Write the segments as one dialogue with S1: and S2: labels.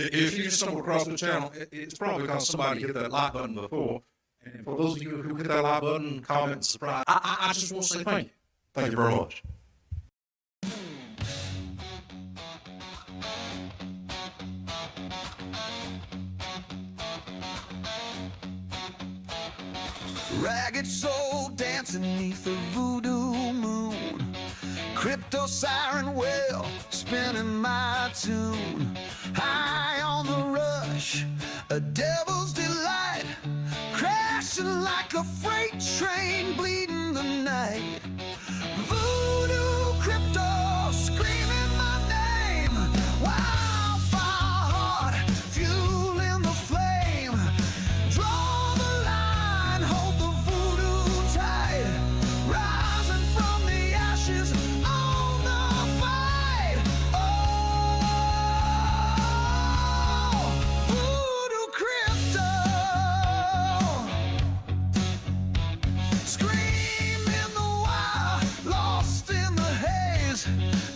S1: If you just stumble across the channel, it's probably because somebody hit that like button before. And for those of you who hit that like button, comment, and subscribe, I just want to say thank you. Thank you very much.
S2: Ragged soul dancing neath the voodoo moon, crypto siren wail spinning my tune. High on the rush, a devil's delight, crashing like a freight train bleeding the night. Voodoo crypto screaming my name, wildfire heart fueling the flame. Draw the line, hold the voodoo tight, rising from the ashes on the fight. Oh, voodoo crypto, scream in the wild, lost in the haze.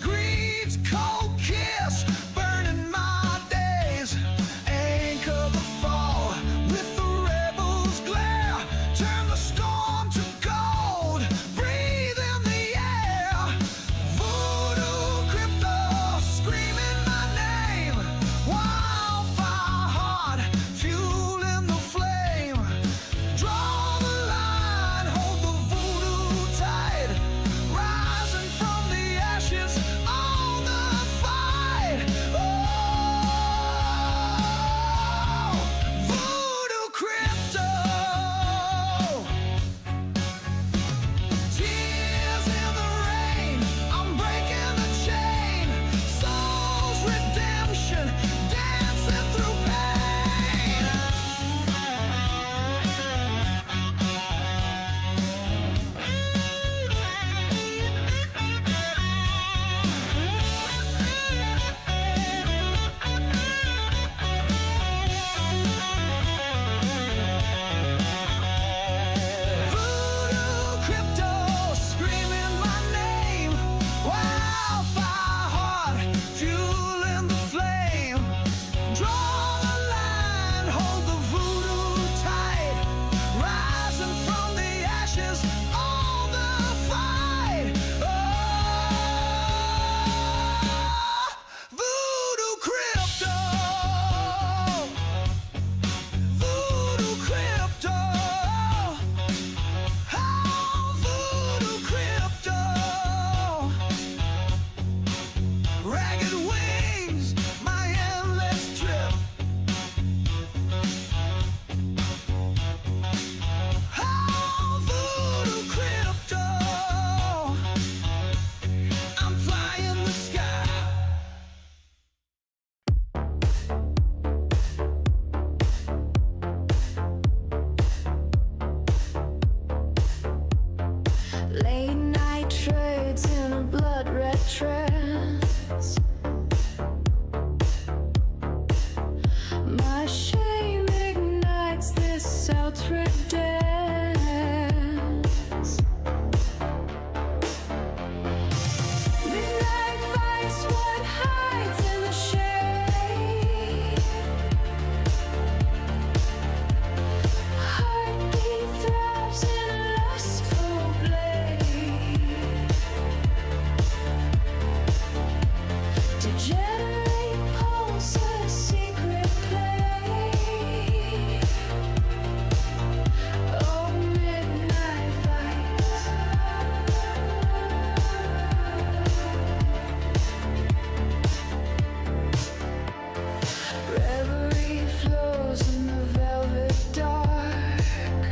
S2: Greed's cold kiss, burning my days. Anchor the fall with the rebel's glare. Turn the storm to gold, breathe in the air. Voodoo crypto, screaming my name. Wildfire heart, fueling the flame. Draw the line, hold the voodoo tight, rising from the ashes on the fight. Oh, voodoo crypto, tears in the rain, I'm breaking the chain. Soul's redemption, dancing through pain. Voodoo crypto, screaming my name. Wildfire heart, fueling the flame. Draw the line, hold the voodoo tight, rising from the ashes on the fight. Oh, voodoo crypto, voodoo crypto, oh, voodoo crypto. Ragged wings, my endless trip. Oh, voodoo crypto, I'm flying the sky.
S3: Late night trades in a blood red trance. My shame ignites this outright dance. Midnight fights what hides in the shade. Heartbeat throbs in a lustful blade. Degenerate pulse, a secret play. Oh, midnight fights. Reverie flows in the velvet dark.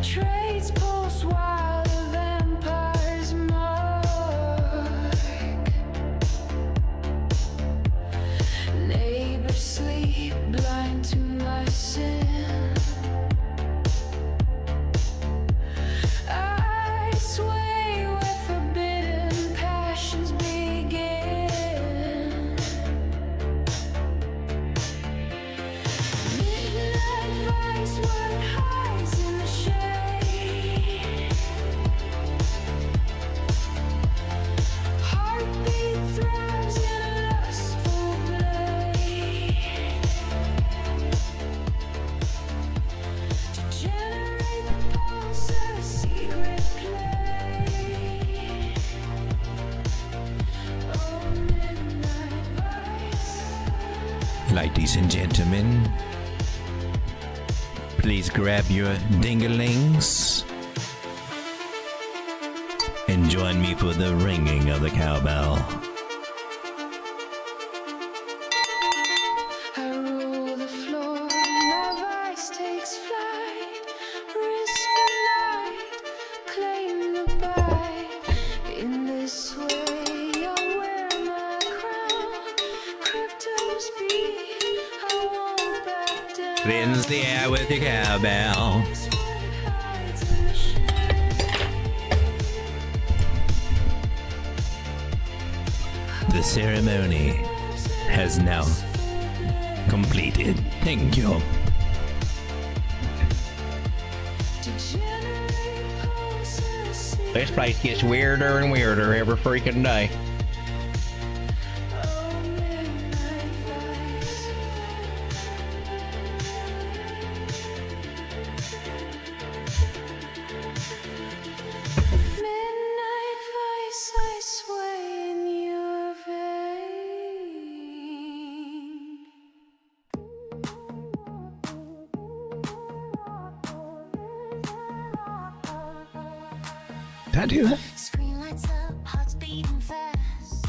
S3: Trades pulse while the vampires mark. Neighbors sleep blind to my sin. I sway where forbidden passions begin. Midnight fights what hides in the shade.
S4: Ladies and gentlemen, please grab your dinglings and join me for the ringing of the cowbell.
S3: I rule the floor, my vice takes flight. Risk the night, claim the bite. In this way, I wear my crown. Crypto's beat, I won't back down.
S4: Cleanse the air with the cowbell.
S3: This one hides in the shade.
S4: The ceremony has now completed. Thank you.
S3: Degenerate pulses.
S5: This place gets weirder and weirder every freaking day.
S3: Oh, midnight vice. Midnight vice, I sway in your vein.
S4: Did I do that?
S6: Screen lights up, heart's beating fast.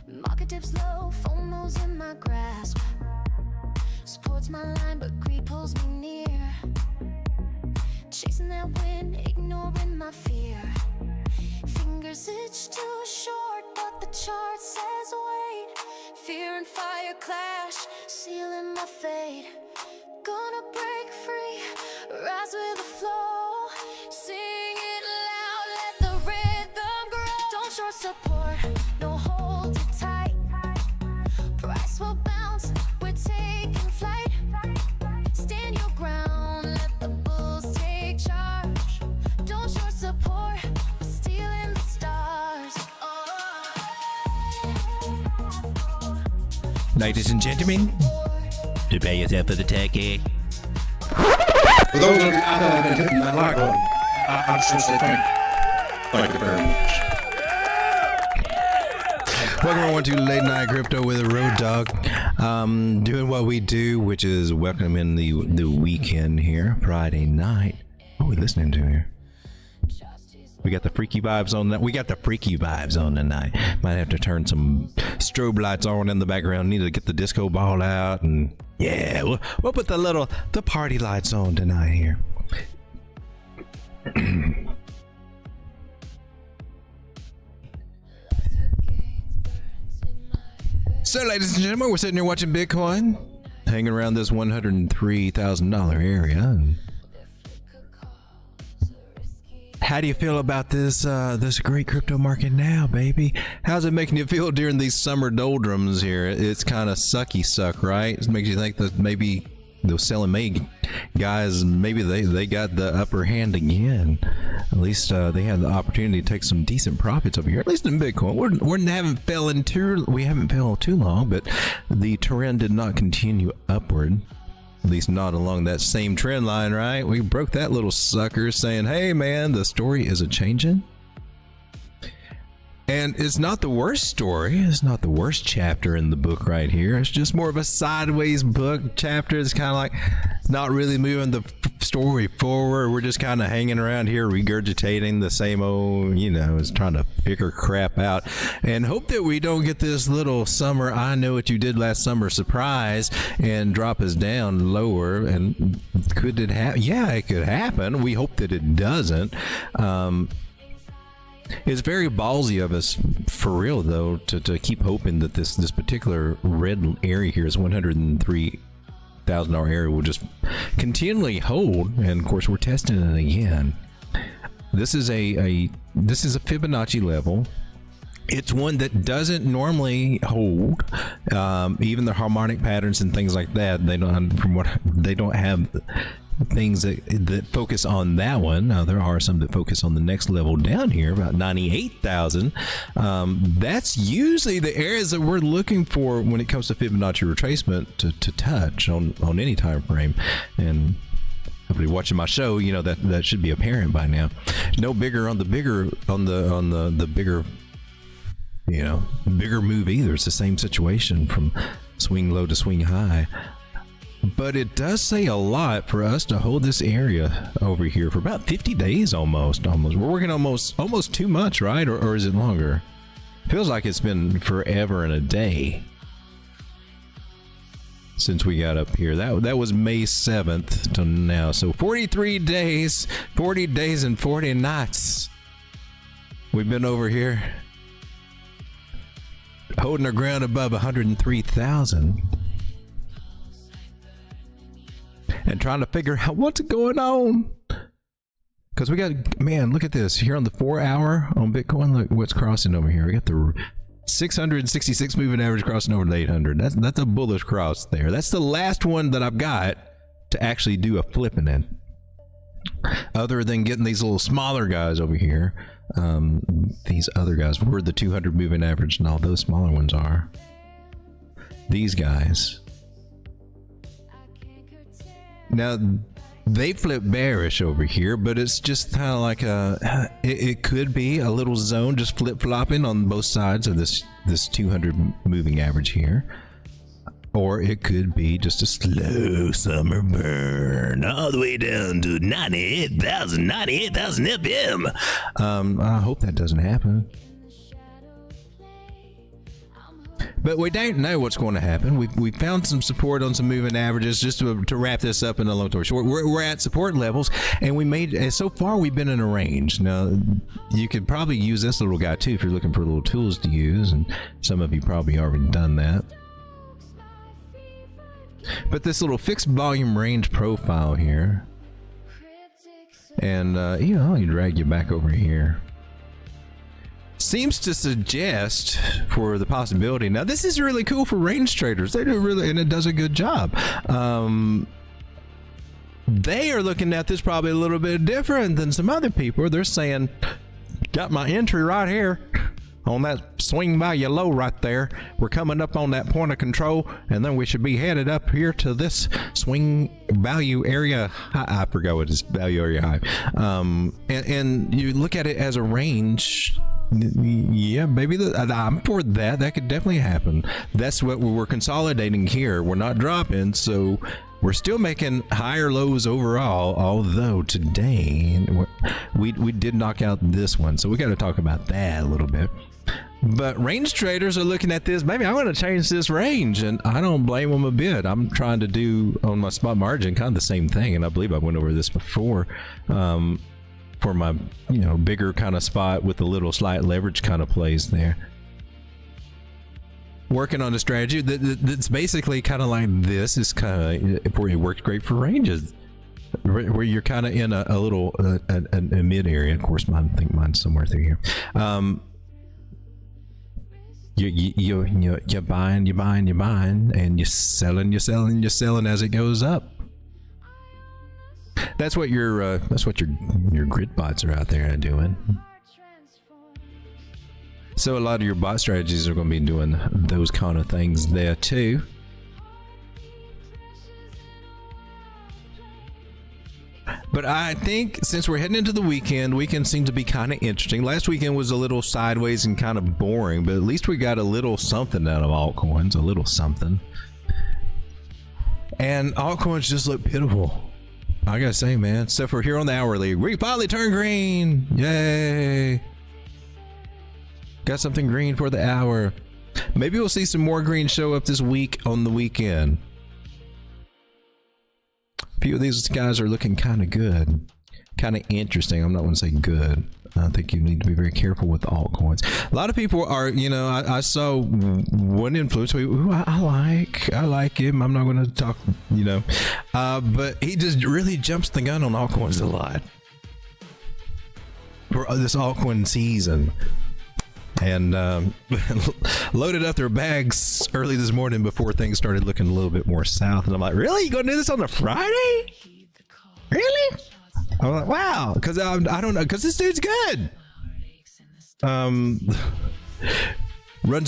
S6: Market dips low, FOMO's in my grasp. Sports my line, but greed pulls me near. Chasing that wind, ignoring my fear. Fingers itch too short, but the chart says wait. Fear and fire clash, sealing my fate. Gonna break free, rise with the flow. Sing it loud, let the rhythm grow. Don't short support, no hold it tight. Price will bounce, we're taking flight. Stand your ground, let the bulls take charge. Don't short support, we're stealing the stars.
S4: Ladies and gentlemen, prepare yourself for the turkey.
S1: For those of you out there that have been hitting that like button, I just want to say thank you. Thank you very much.
S4: Welcome everyone to Late Night Crypto with a Road Dog. Doing what we do, which is welcome in the weekend here, Friday night. What are we listening to here? We got the freaky vibes on that. We got the freaky vibes on tonight. Might have to turn some strobe lights on in the background. Need to get the disco ball out, and yeah, we'll put the party lights on tonight here. So, ladies and gentlemen, we're sitting here watching Bitcoin, hanging around this $103,000 area. And how do you feel about this great crypto market now, baby? How's it making you feel during these summer doldrums here? It's kind of suck, right? It makes you think that maybe those selling May guys, maybe they got the upper hand again. At least they had the opportunity to take some decent profits over here. At least in Bitcoin, we haven't fell too long, but the trend did not continue upward. At least not along that same trend line, right? We broke that little sucker saying, hey man, the story is a changing. And it's not the worst story. It's not the worst chapter in the book right here. It's just more of a sideways book chapter. It's kind of like not really moving the story forward. We're just kind of hanging around here regurgitating the same old, is trying to figure crap out and hope that we don't get this little summer I know what you did last summer surprise and drop us down lower. And could it happen? Yeah, it could happen. We hope that it doesn't. It's very ballsy of us, for real though, to keep hoping that this particular red area here is $103,000 area will just continually hold, and of course we're testing it again. This is a Fibonacci level. It's one that doesn't normally hold. Even the harmonic patterns and things like that, they don't have things that focus on that one. Now there are some that focus on the next level down here, about 98,000. That's usually the areas that we're looking for when it comes to Fibonacci retracement to touch on any time frame. And everybody watching my show, that should be apparent by now. No bigger on the bigger bigger move either. It's the same situation from swing low to swing high. But it does say a lot for us to hold this area over here for about 50 days almost. We're working almost 2 months, right? Or is it longer? Feels like it's been forever and a day since we got up here. That was May 7th to now. So 43 days, 40 days and 40 nights. We've been over here holding our ground above 103,000. And trying to figure out what's going on. Because we got, man, look at this. Here on the 4 hour on Bitcoin, look what's crossing over here. We got the 666 moving average crossing over the 800. That's a bullish cross there. That's the last one that I've got to actually do a flipping in. Other than getting these little smaller guys over here. These other guys, where the 200 moving average and all those smaller ones are. These guys. Now, they flip bearish over here, but it's just kind of like it could be a little zone just flip-flopping on both sides of this 200 moving average here. Or it could be just a slow summer burn all the way down to 98,000 FM. I hope that doesn't happen. But we don't know what's going to happen. We found some support on some moving averages. Just to wrap this up in a long story short, we're at support levels, and we made, so far we've been in a range. Now, you could probably use this little guy too if you're looking for little tools to use, and some of you probably already done that. But this little fixed volume range profile here, and you know, you drag you back over here, seems to suggest for the possibility. Now, this is really cool for range traders. They do really, and it does a good job. They are looking at this probably a little bit different than some other people. They're saying, got my entry right here on that swing value low right there. We're coming up on that point of control, and then we should be headed up here to this swing value area high. I forgot what this value area high. And you look at it as a range. Yeah, maybe I'm for that. That could definitely happen. That's what we're consolidating here. We're not dropping, so we're still making higher lows overall. Although today we did knock out this one, so we got to talk about that a little bit. But range traders are looking at this. Maybe I want to change this range, and I don't blame them a bit. I'm trying to do on my spot margin kind of the same thing, and I believe I went over this before. For my, you know, bigger kind of spot with the little slight leverage kind of plays there. Working on a strategy that's basically kind of like this is kind of where it works great for ranges, where you're kind of in a little a mid area. Of course, I think mine's somewhere through here. You're buying, and you're selling as it goes up. That's what your grid bots are out there doing. So a lot of your bot strategies are going to be doing those kind of things there too. But I think since we're heading into the weekend seemed to be kind of interesting. Last weekend was a little sideways and kind of boring, but at least we got a little something out of altcoins, a little something. And altcoins just look pitiful. I gotta say, man, except for here on the hourly, we finally turned green. Yay! Got something green for the hour. Maybe we'll see some more green show up this week on the weekend. A few of these guys are looking kind of good, kind of interesting. I'm not going to say good. I think you need to be very careful with altcoins. A lot of people are, you know, I saw one influencer who I like him. I'm not going to talk, you know, but he just really jumps the gun on altcoins a lot for this altcoin season. And loaded up their bags early this morning before things started looking a little bit more south. And I'm like, really? You gonna do this on a Friday? Really? I'm like, wow. Because I don't know. Because this dude's good. Runs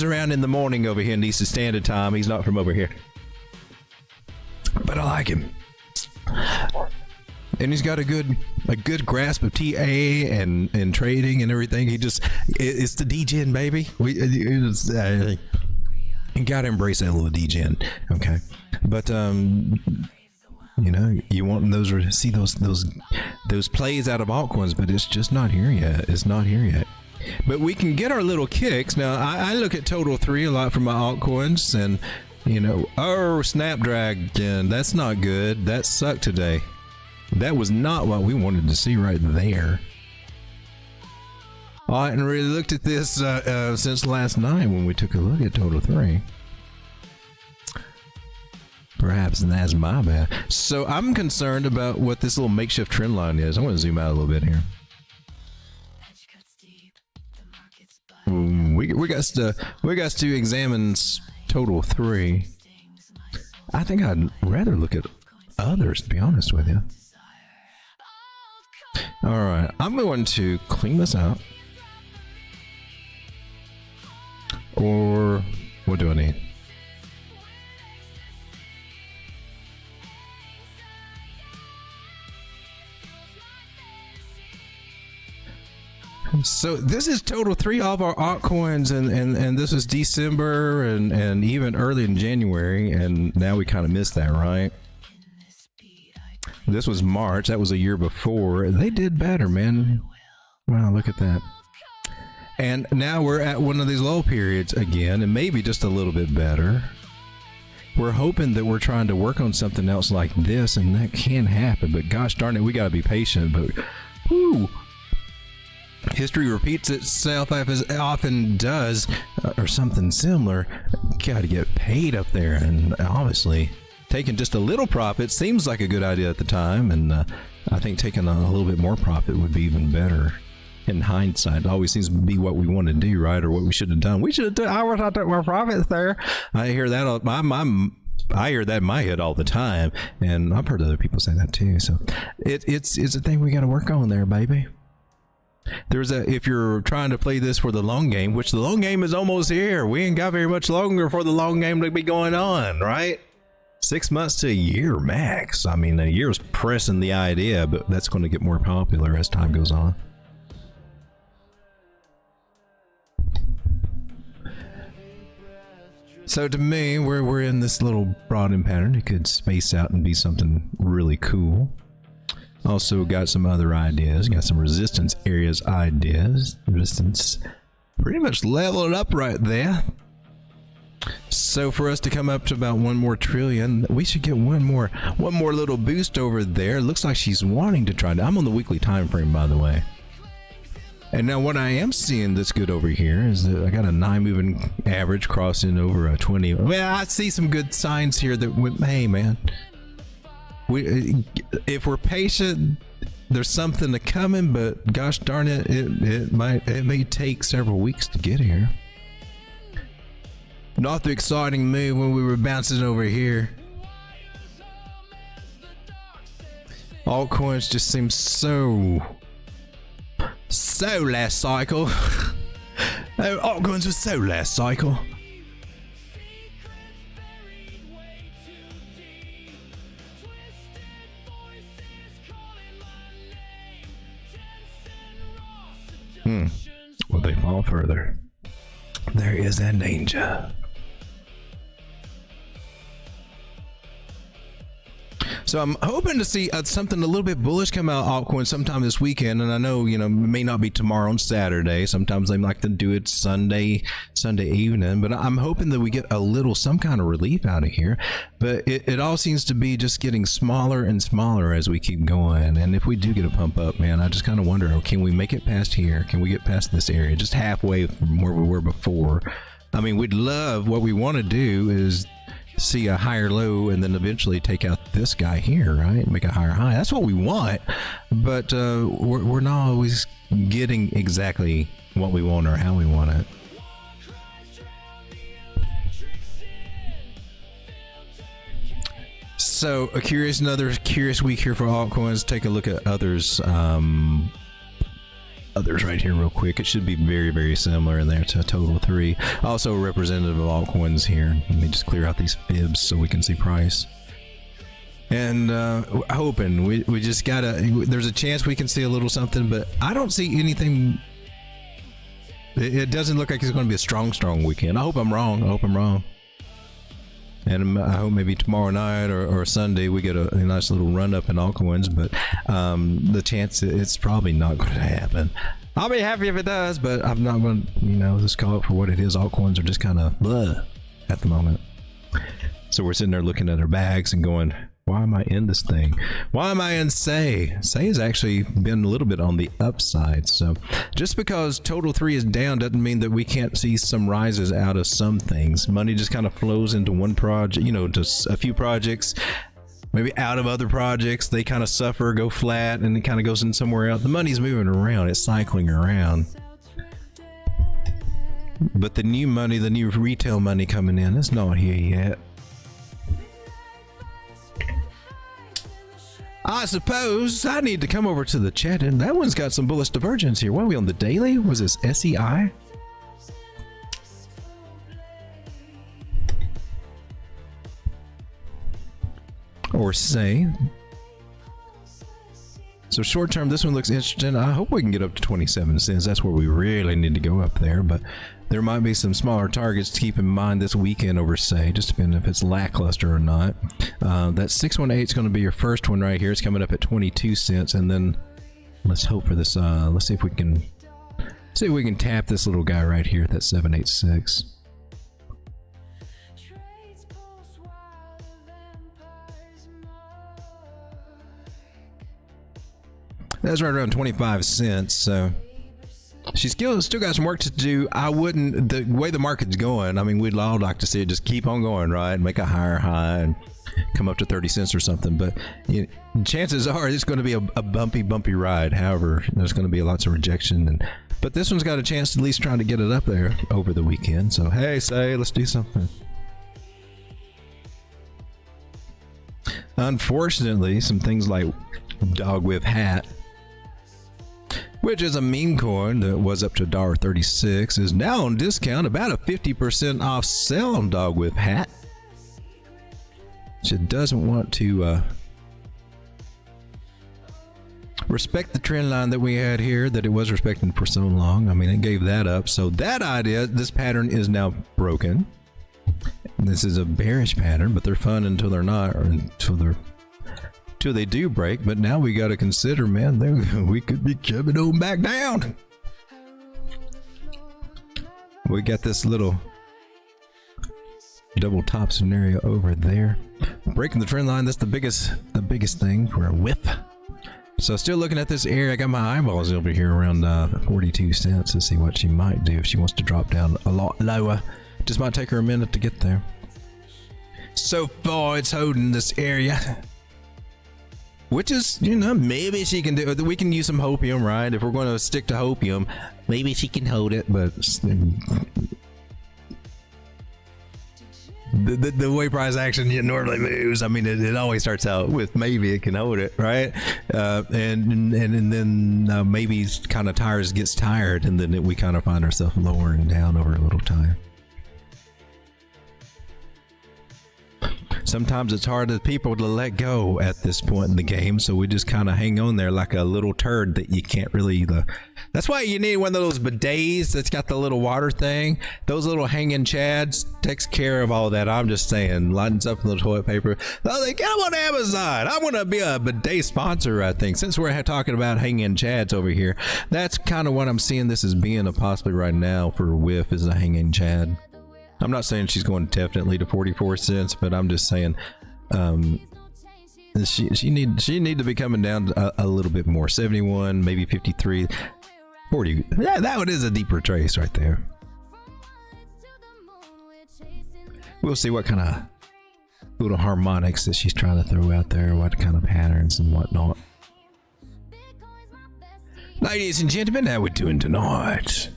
S4: around in the morning over here in Eastern Standard Time. He's not from over here. But I like him. And he's got a good grasp of TA and trading and everything. It's the Degen, baby. You gotta embrace that little degen, okay? But you know, you want those to see those plays out of altcoins, but it's just not here yet. It's not here yet. But we can get our little kicks. Now, I look at Total 3 a lot for my altcoins, and you know, oh, Snapdragon, that's not good. That sucked today. That was not what we wanted to see right there. I hadn't really looked at this since last night when we took a look at Total 3. Perhaps that's my bad. So I'm concerned about what this little makeshift trend line is. I want to zoom out a little bit here. We got to examine Total 3. I think I'd rather look at others, to be honest with you. All right, I'm going to clean this out. Or what do I need? So this is Total 3 of our altcoins, and this is December and even early in January, and now we kind of missed that, right? This was March. That was a year before. They did better, man. Wow, look at that. And now we're at one of these low periods again, and maybe just a little bit better. We're hoping that we're trying to work on something else like this, and that can happen, but gosh darn it, we got to be patient. But whoo, history repeats itself as it often does, or something similar. Got to get paid up there, and obviously taking just a little profit seems like a good idea at the time, and I think taking a little bit more profit would be even better. In hindsight, it always seems to be what we want to do, right? Or what we should have done. We should have done. I wish I took more profits there. I hear that. I hear that in my head all the time, and I've heard other people say that too. So it's a thing we got to work on there, baby. If you're trying to play this for the long game, which the long game is almost here. We ain't got very much longer for the long game to be going on, right? 6 months to a year max. I mean, a year's pressing the idea, but that's going to get more popular as time goes on. So to me, we're in this little broadening pattern. It could space out and be something really cool. Also got some other ideas. Got some resistance areas ideas. Resistance pretty much leveled up right there. So for us to come up to about 1 more trillion, we should get one more little boost over there. It looks like she's wanting to try to. I'm on the weekly time frame, by the way. And now what I am seeing that's good over here is that I got a 9 moving average crossing over a 20. Well, I see some good signs here that, hey man, if we're patient, there's something to coming, but gosh darn it, it may take several weeks to get here. Not the exciting move when we were bouncing over here. Altcoins just seem so last cycle. Altcoins were so last cycle. Will they fall further? There is that danger. So I'm hoping to see something a little bit bullish come out altcoin sometime this weekend, and I know it may not be tomorrow on Saturday. Sometimes they like to do it Sunday evening, but I'm hoping that we get some kind of relief out of here. But it all seems to be just getting smaller and smaller as we keep going. And if we do get a pump up, man, I just kind of wonder, can we make it past here? Can we get past this area, just halfway from where we were before? I mean, what we want to do is see a higher low and then eventually take out this guy here, right? Make a higher high. That's what we want, but we're not always getting exactly what we want or how we want it. So another curious week here for altcoins. Take a look at others right here real quick. It should be very, very similar in there to Total 3. Also representative of altcoins here. Let me just clear out these fibs so we can see price. And hoping we just gotta, there's a chance we can see a little something, but I don't see anything. It doesn't look like it's going to be a strong weekend. I hope I'm wrong. And I hope maybe tomorrow night or Sunday we get a nice little run up in altcoins, but the chance it's probably not going to happen. I'll be happy if it does, but I'm not going to, just call it for what it is. Altcoins are just kind of blah at the moment. So we're sitting there looking at our bags and going, why am I in this thing? Why am I in Say? Say has actually been a little bit on the upside. So just because total 3 is down doesn't mean that we can't see some rises out of some things. Money just kind of flows into one project, just a few projects, maybe out of other projects. They kind of suffer, go flat, and it kind of goes in somewhere else. The money's moving around. It's cycling around. But the new money, the new retail money coming in, it's not here yet. I suppose I need to come over to the chat, and that one's got some bullish divergence here. What are we on the daily? Was this SEI? Or Say? So short term, this one looks interesting. I hope we can get up to 27 cents. That's where we really need to go up there, but there might be some smaller targets to keep in mind this weekend over Say, just depending if it's lackluster or not. That 618 is going to be your first one right here. It's coming up at 22 cents, and then let's hope for this. Let's see if we can tap this little guy right here at that 786. That's right around 25 cents. So she's still got some work to do. I wouldn't, the way the market's going, I mean, we'd all like to see it just keep on going, right? Make a higher high and come up to 30 cents or something. But chances are it's going to be a bumpy ride. However, there's going to be lots of rejection. But this one's got a chance to at least trying to get it up there over the weekend. So, hey, Say, let's do something. Unfortunately, some things like Dog with Hat, which is a meme coin that was up to $1.36, is now on discount, about a 50% off sale on Dog with Hat. It doesn't want to respect the trend line that we had here that it was respecting for so long. I mean, it gave that up. So that idea, this pattern is now broken. This is a bearish pattern, but they're fun until they're not, or until they do break. But now we got to consider, man, we could be coming on back down. We got this little double top scenario over there, breaking the trend line. That's the biggest thing for a whiff. So still looking at this area. I got my eyeballs over here around 42 cents to see what she might do if she wants to drop down a lot lower. Just might take her a minute to get there. So far it's holding this area, which is, maybe she can do it. We can use some hopium, right? If we're going to stick to hopium, maybe she can hold it. But the way price action normally moves, I mean, it always starts out with maybe it can hold it, right? And then maybe kind of gets tired, and then we kind of find ourselves lowering down over a little time. Sometimes it's hard for people to let go at this point in the game, so we just kind of hang on there like a little turd that you can't really. That's why you need one of those bidets that's got the little water thing. Those little hanging chads takes care of all that. I'm just saying, lightens up a little toilet paper. Oh, they get them on Amazon. I want to be a bidet sponsor, I think. Since we're talking about hanging chads over here, that's kind of what I'm seeing this as being a possibly right now for Whiff is a hanging chad. I'm not saying she's going definitely to 44 cents, but I'm just saying she need to be coming down a little bit more. 71, maybe 53, 40. Yeah, that one is a deeper trace right there. We'll see what kind of little harmonics that she's trying to throw out there, what kind of patterns and whatnot. Ladies and gentlemen, how we doing tonight?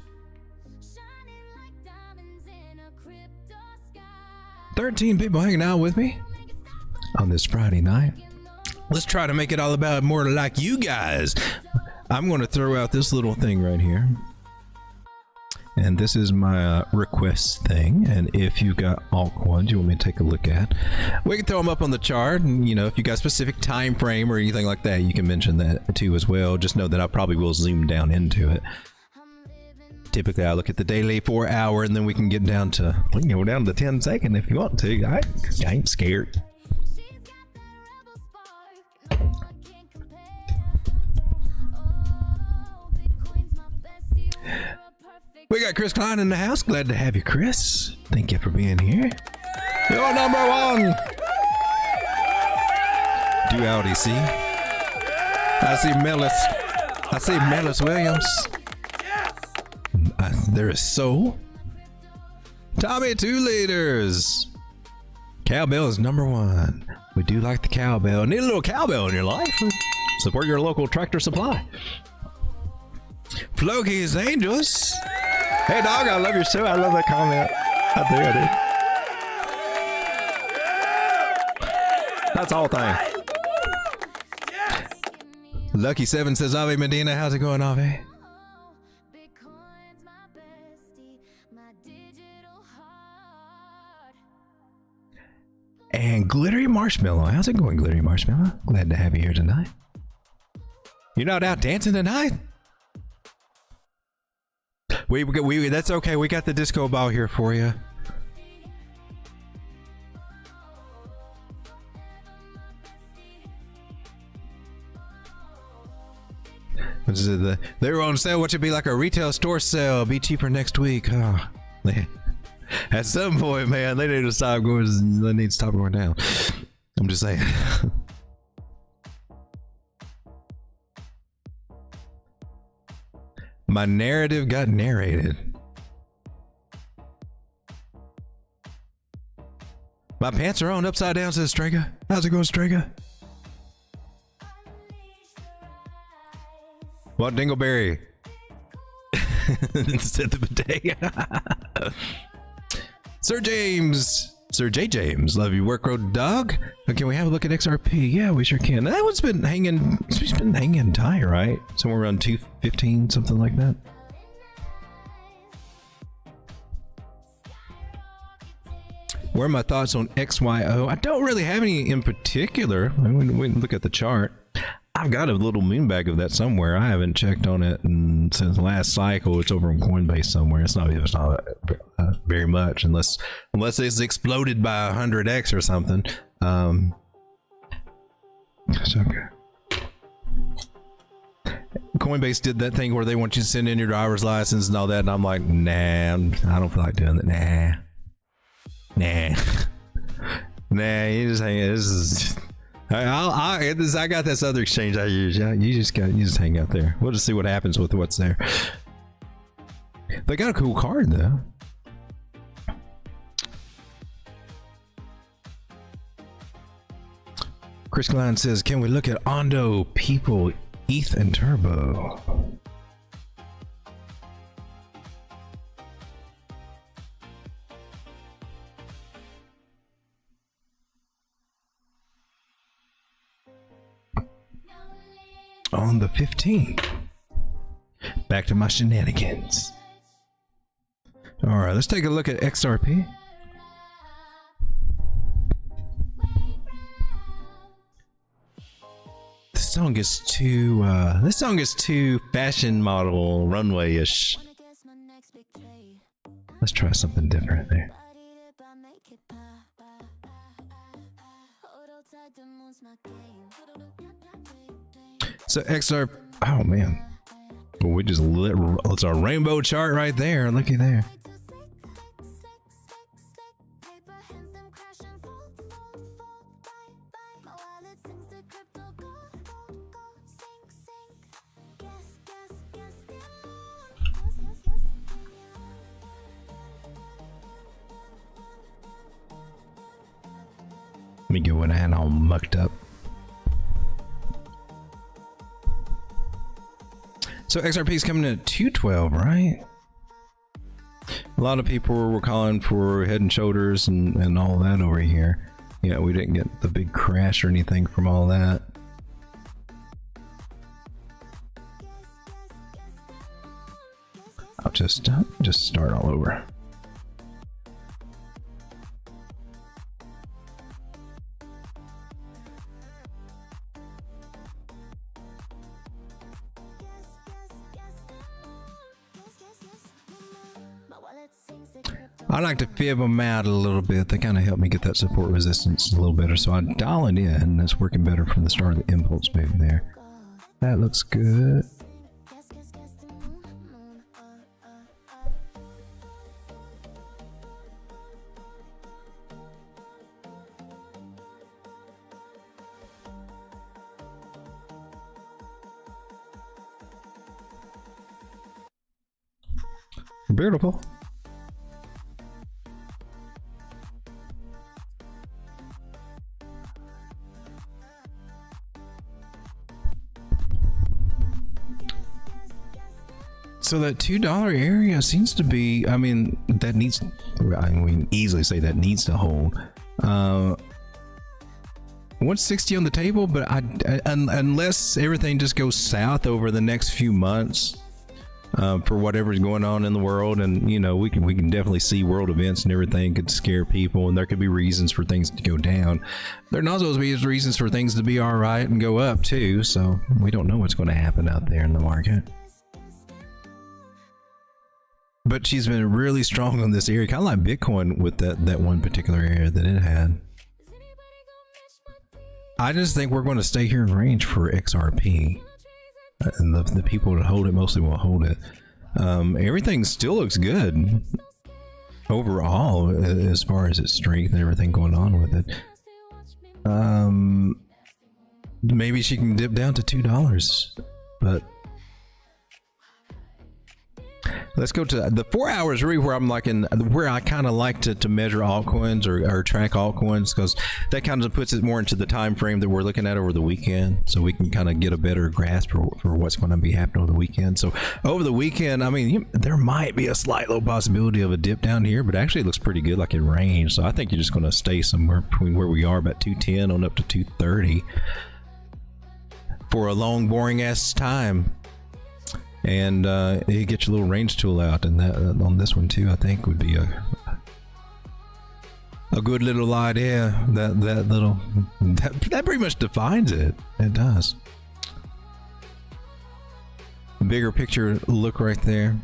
S4: 13 people hanging out with me on this Friday night. Let's try to make it all about more like you guys. I'm going to throw out this little thing right here. And this is my request thing. And if you got altcoins you want me to take a look at, we can throw them up on the chart. And, if you got a specific time frame or anything like that, you can mention that too as well. Just know that I probably will zoom down into it. Typically, I look at the daily 4 hour, and then we can get down to, we can go down to 10 second if you want to. I ain't scared.
S6: She's got that rebel spark, no one can compare. Oh, Bitcoin's my bestie, we're a perfect.
S4: We got Chris Klein in the house. Glad to have you, Chris. Thank you for being here. You're number one. Duality, see? I see Melis Williams. There is Soul. Tommy 2 liters. Cowbell is number one. We do like the cowbell. Need a little cowbell in your life. Support your local Tractor Supply. Floki's Angels. Hey dog, I love your show. I love that comment. I do. That's all thing. Lucky 7 says, Ave Medina. How's it going, Ave?
S6: Bitcoin's my bestie, my digital heart.
S4: And Glittery Marshmallow. How's it going, Glittery Marshmallow? Glad to have you here tonight. You're not out dancing tonight? We that's okay. We got the disco ball here for you. They were on sale. What should be like a retail store sale? Be cheaper next week. Oh, at some point, man, they need to stop going. They need to stop going down. I'm just saying. My narrative got narrated. My pants are on upside down, says Strega. How's it going, Strega? What, Dingleberry? Said the bidet. Sir J. James, love you, work road dog. Can we have a look at XRP? Yeah, we sure can. That one's been hanging. It's been hanging tight, right? Somewhere around 215, something like that. What are my thoughts on XYO? I don't really have any in particular. I mean, we can look at the chart. I've got a little moon bag of that somewhere. I haven't checked on it since the last cycle. It's over on Coinbase somewhere. It's not very much, unless it's exploded by 100x or something. It's okay. Coinbase did that thing where they want you to send in your driver's license and all that, and I'm like, nah, I don't feel like doing that. Nah. You just hang. This is. I got this other exchange I use. Yeah, you just hang out there. We'll just see what happens with what's there. They got a cool card though. Chris Klein says, "Can we look at Ondo, People, ETH, and Turbo?" On the 15th. Back to my shenanigans. All right, let's take a look at XRP. This song is too fashion model runway-ish. Let's try something different there. So XR, oh man, well, we just lit. It's our rainbow chart right there. Looky there. Let me get one hand all mucked up. So XRP is coming in at 212, right? A lot of people were calling for head and shoulders and all that over here. Yeah, we didn't get the big crash or anything from all that. I'll just start all over. I like to fib them out a little bit. They kind of help me get that support resistance a little better. So I dial it in, and it's working better from the start of the impulse move there. That looks good. Beautiful. So that $2 area seems to be, I mean, that needs, I mean, we can easily say that needs to hold. 160 on the table, but unless everything just goes south over the next few months, for whatever's going on in the world, and you know, we can definitely see world events and everything could scare people, and there could be reasons for things to go down. There are not supposed to be reasons for things to be all right and go up too, so we don't know what's going to happen out there in the market. But she's been really strong on this area, kind of like Bitcoin with that one particular area that it had. I just think we're going to stay here in range for XRP. And the people that hold it mostly will hold it. Everything still looks good overall as far as its strength and everything going on with it. Maybe she can dip down to $2, but let's go to the 4 hours, really, where I'm like where I kind of like to measure altcoins or track altcoins, because that kind of puts it more into the time frame that we're looking at over the weekend, so we can kind of get a better grasp for what's going to be happening over the weekend. So over the weekend, I mean, there might be a slight low possibility of a dip down here, but actually it looks pretty good, like in range. So I think you're just going to stay somewhere between where we are, about 210 on up to 230 for a long, boring ass time. And you get your little range tool out, and that on this one too, I think would be a good little idea. That pretty much defines it. It does. Bigger picture look right there.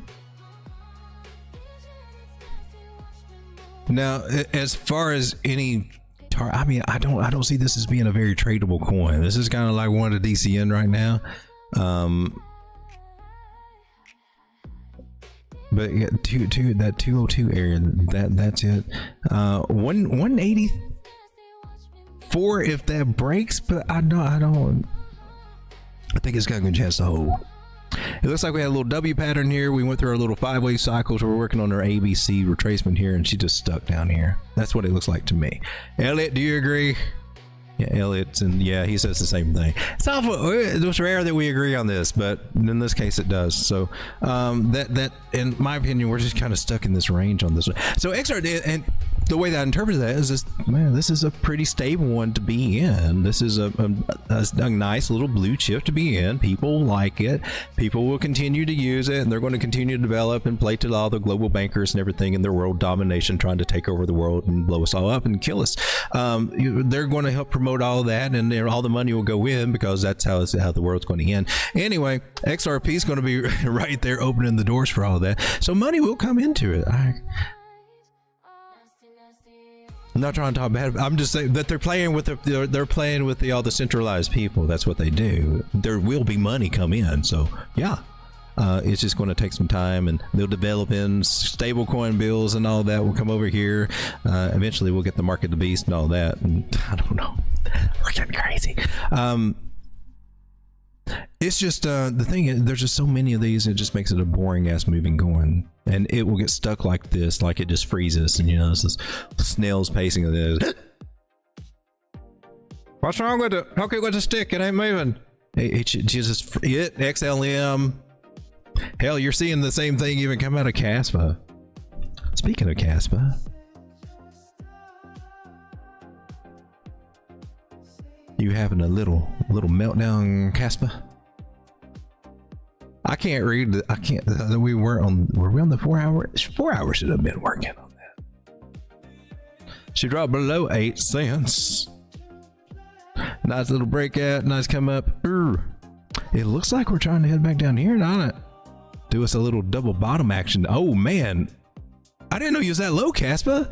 S4: Now, as far as any, I mean, I don't see this as being a very tradable coin. This is kind of like one of the DCN right now. But yeah, that 202 area, that's it. 184 if that breaks, but I think it's got a good chance to hold. It looks like we had a little W pattern here. We went through our little 5-wave cycles. We're working on our ABC retracement here, and she just stuck down here. That's what it looks like to me. Elliot, do you agree? Yeah, Elliot's, and yeah, he says the same thing. It's awful. It's rare that we agree on this, but in this case, it does. So that, in my opinion, we're just kind of stuck in this range on this one. So XR, and the way that I interpret that is this, man, this is a pretty stable one to be in. This is a nice little blue chip to be in. People like it. People will continue to use it, and they're going to continue to develop and play to all the global bankers and everything in their world domination, trying to take over the world and blow us all up and kill us. They're going to help promote all that, and all the money will go in, because that's how the world's going to end. Anyway, XRP is going to be right there opening the doors for all of that, so money will come into it. I'm not trying to talk bad. I'm just saying that they're playing with all the centralized people. That's what they do. There will be money come in. So yeah, it's just going to take some time, and they'll develop in stablecoin bills and all that will come over here. Eventually, we'll get the market of the beast and all that. And I don't know. We're getting crazy. It's just the thing is, there's just so many of these, it just makes it a boring ass moving coin, and it will get stuck like this, like it just freezes, and you know, it's this snail's pacing of this. What's wrong with it? Okay, with the stick, it ain't moving. Hey, Jesus, it XLM. Hell, you're seeing the same thing even come out of Caspa. Speaking of Caspa, you having a little meltdown, Caspa? I can't read. I can't. Were we on the 4 hour? 4 hours should have been working on that. She dropped below 8 cents. Nice little breakout. Nice come up. It looks like we're trying to head back down here, don't it? Do us a little double bottom action. Oh man, I didn't know you was that low, Casper.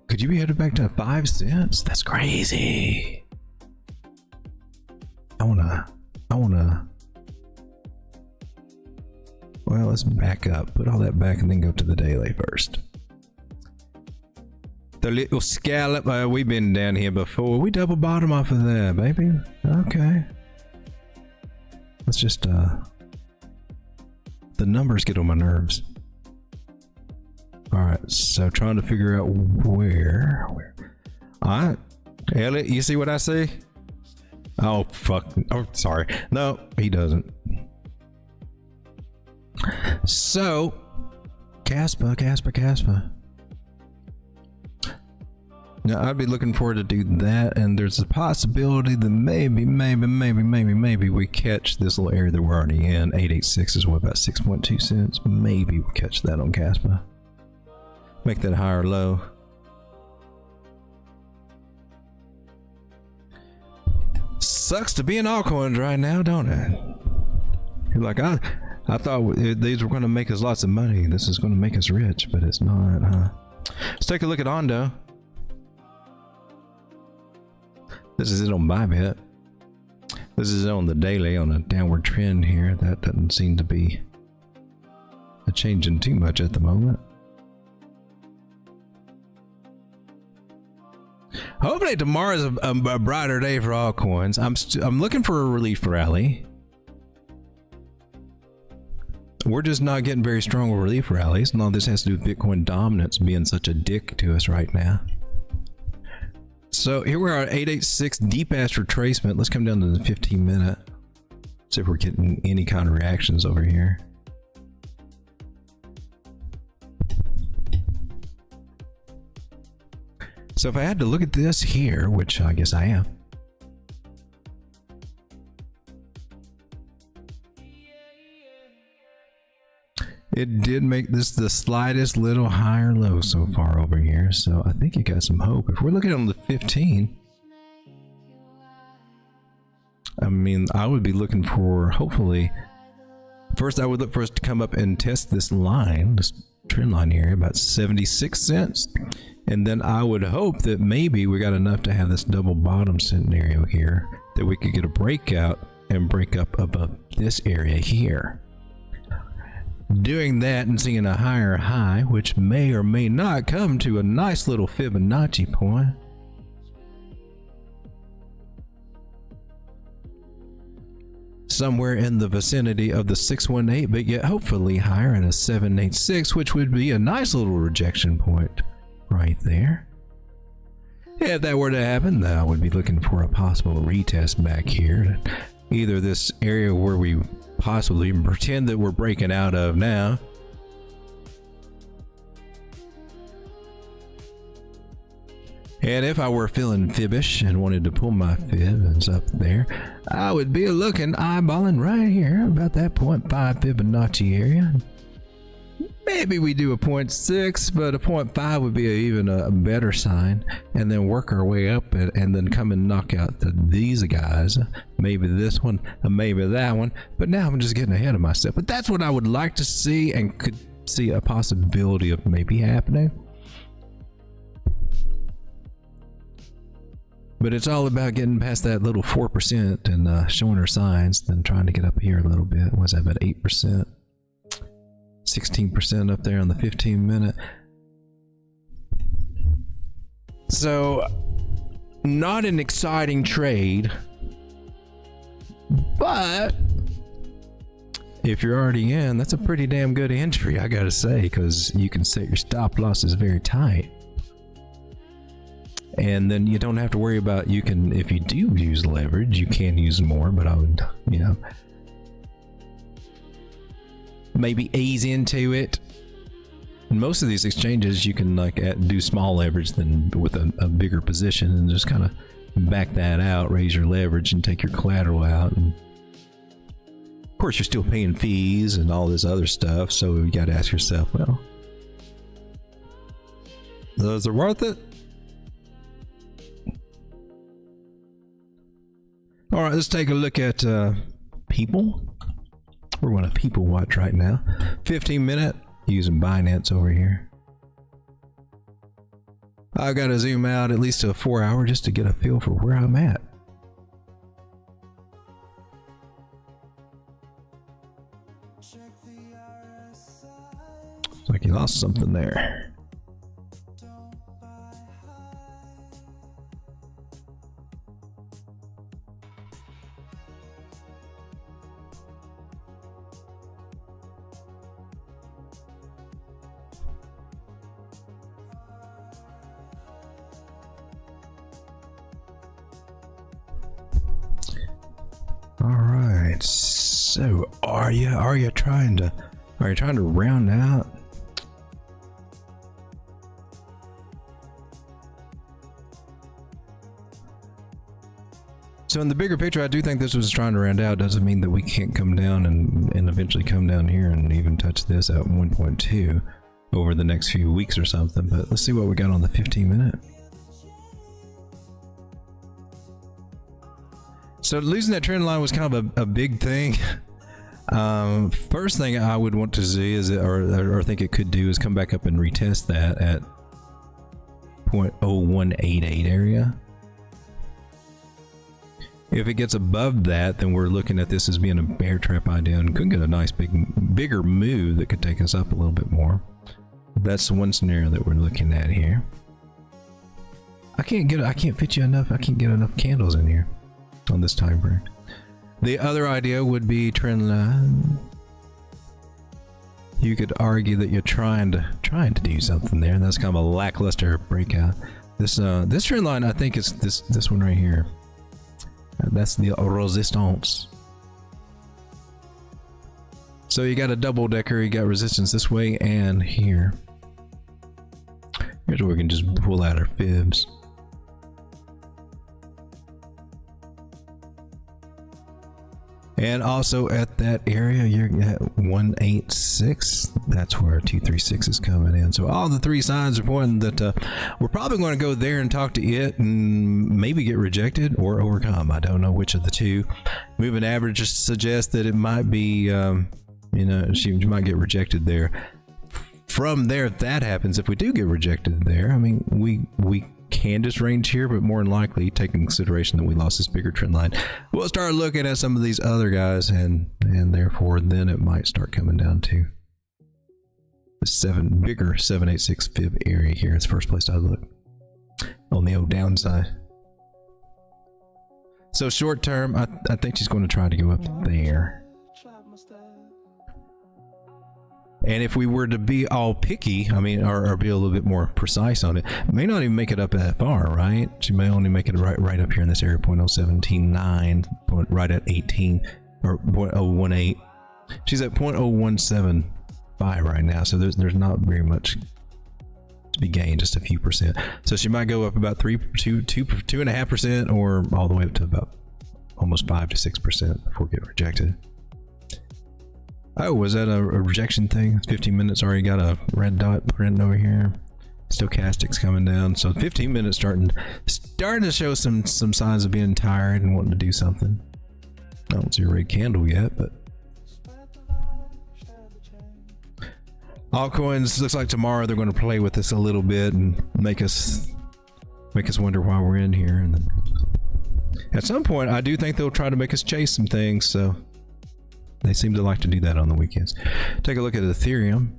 S4: Could you be headed back to 5 cents? That's crazy. I wanna. Well, let's back up. Put all that back and then go to the daily first. The little scallop. We've been down here before. We double bottom off of that, baby. Okay. Let's just the numbers get on my nerves. All right, so trying to figure out where. All right, Elliot, you see what I see? Oh fuck! Oh, sorry. No, he doesn't. So, Casper. Now, I'd be looking forward to do that, and there's a possibility that maybe we catch this little area that we're already in. 886 is what, about 6.2 cents? Maybe we catch that on Casper. Make that high or low. Sucks to be in altcoins right now, don't it? You're like, I thought these were going to make us lots of money. This is going to make us rich, but it's not, huh? Let's take a look at Ondo. This is it on Bybit. This is on the daily on a downward trend here. That doesn't seem to be changing too much at the moment. Hopefully tomorrow's a brighter day for altcoins. I'm looking for a relief rally. We're just not getting very strong with relief rallies, and all this has to do with Bitcoin dominance being such a dick to us right now. So here we are at 886 deep ass retracement. Let's come down to the 15-minute. See if we're getting any kind of reactions over here. So if I had to look at this here, which I guess I am. It did make this the slightest little higher low so far over here. So I think you got some hope. If we're looking on the 15, I mean, I would be looking for, hopefully, first I would look for us to come up and test this line, this trend line here, about 76 cents. And then I would hope that maybe we got enough to have this double bottom scenario here that we could get a breakout and break up above this area here. Doing that and seeing a higher high, which may or may not come to a nice little Fibonacci point. Somewhere in the vicinity of the 618, but yet hopefully higher at a 786, which would be a nice little rejection point right there. If that were to happen, then I would be looking for a possible retest back here. Either this area where we possibly pretend that we're breaking out of now, and if I were feeling fibbish and wanted to pull my fibs up there, I would be looking, eyeballing right here about that 0.5 Fibonacci area. Maybe we do a 0.6, but a 0.5 would be even a better sign, and then work our way up and then come and knock out these guys. Maybe this one, maybe that one, but now I'm just getting ahead of myself. But that's what I would like to see and could see a possibility of maybe happening. But it's all about getting past that little 4% and showing our signs, then trying to get up here a little bit. Was that about 8%? 16% up there on the 15-minute. So, not an exciting trade, but if you're already in, that's a pretty damn good entry, I gotta say, because you can set your stop losses very tight. And then you don't have to worry about, you can, if you do use leverage, you can use more, but I would, you know, maybe ease into it. In most of these exchanges, you can like do small leverage than with a bigger position and just kind of back that out, raise your leverage and take your collateral out. And of course, you're still paying fees and all this other stuff. So you got to ask yourself, well, those are worth it? All right, let's take a look at people. We're going to people watch right now. 15-minute. using Binance over here. I've got to zoom out at least to a 4 hour just to get a feel for where I'm at. Looks like you lost something there. All right. So, are you trying to round out? So in the bigger picture, I do think this was trying to round out. Doesn't mean that we can't come down and eventually come down here and even touch this at 1.2 over the next few weeks or something. But let's see what we got on the 15-minute. So losing that trend line was kind of a big thing. First thing I would want to see is, or think it could do, is come back up and retest that at 0.0188 area. If it gets above that, then we're looking at this as being a bear trap idea and could get a nice bigger move that could take us up a little bit more. That's the one scenario that we're looking at here. I can't fit you enough. I can't get enough candles in here on this time frame. The other idea would be trend line. You could argue that you're trying to do something there. That's kind of a lackluster breakout. This trend line, I think, is this one right here. That's the resistance. So you got a double decker, you got resistance this way and here. Here's where we can just pull out our fibs. And also at that area, you're at 186. That's where 236 is coming in. So all the three signs are pointing that we're probably going to go there and talk to it and maybe get rejected or overcome. I don't know which of the two. Moving average just suggests that it might be, she might get rejected there. From there, if that happens, if we do get rejected there, I mean, we can just range here, but more than likely, taking consideration that we lost this bigger trend line, we'll start looking at some of these other guys, and therefore then it might start coming down to the bigger 786 fib area here. It's the first place I look on the old downside. So short term, I think she's going to try to go up there. And if we were to be all picky, I mean, or be a little bit more precise on it, may not even make it up that far, right? She may only make it right up here in this area, 0.0179, right at 18, or 0.018. She's at 0.0175 right now, so there's not very much to be gained, just a few percent. So she might go up about 2.5%, or all the way up to about almost 5 to 6% before getting rejected. Oh, was that a rejection thing? 15 minutes already got a red dot print over here. Stochastics coming down. So 15 minutes starting to show some signs of being tired and wanting to do something. I don't see a red candle yet, but altcoins, looks like tomorrow they're going to play with us a little bit and make us wonder why we're in here. And then at some point, I do think they'll try to make us chase some things. So they seem to like to do that on the weekends. Take a look at Ethereum.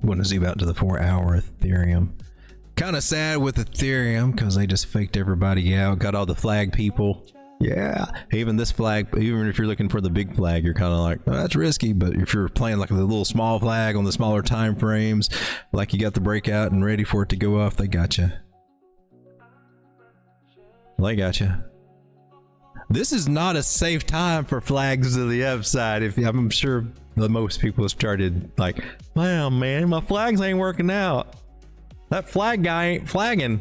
S4: Want to zoom out to the 4 hour Ethereum. Kind of sad with Ethereum because they just faked everybody out. Got all the flag people. Yeah, even this flag, even if you're looking for the big flag, you're kind of like, oh, that's risky. But if you're playing like the little small flag on the smaller time frames, like you got the breakout and ready for it to go off, they got you. They got you. This is not a safe time for flags to the upside. I'm sure the most people have started like, wow, man, my flags ain't working out. That flag guy ain't flagging.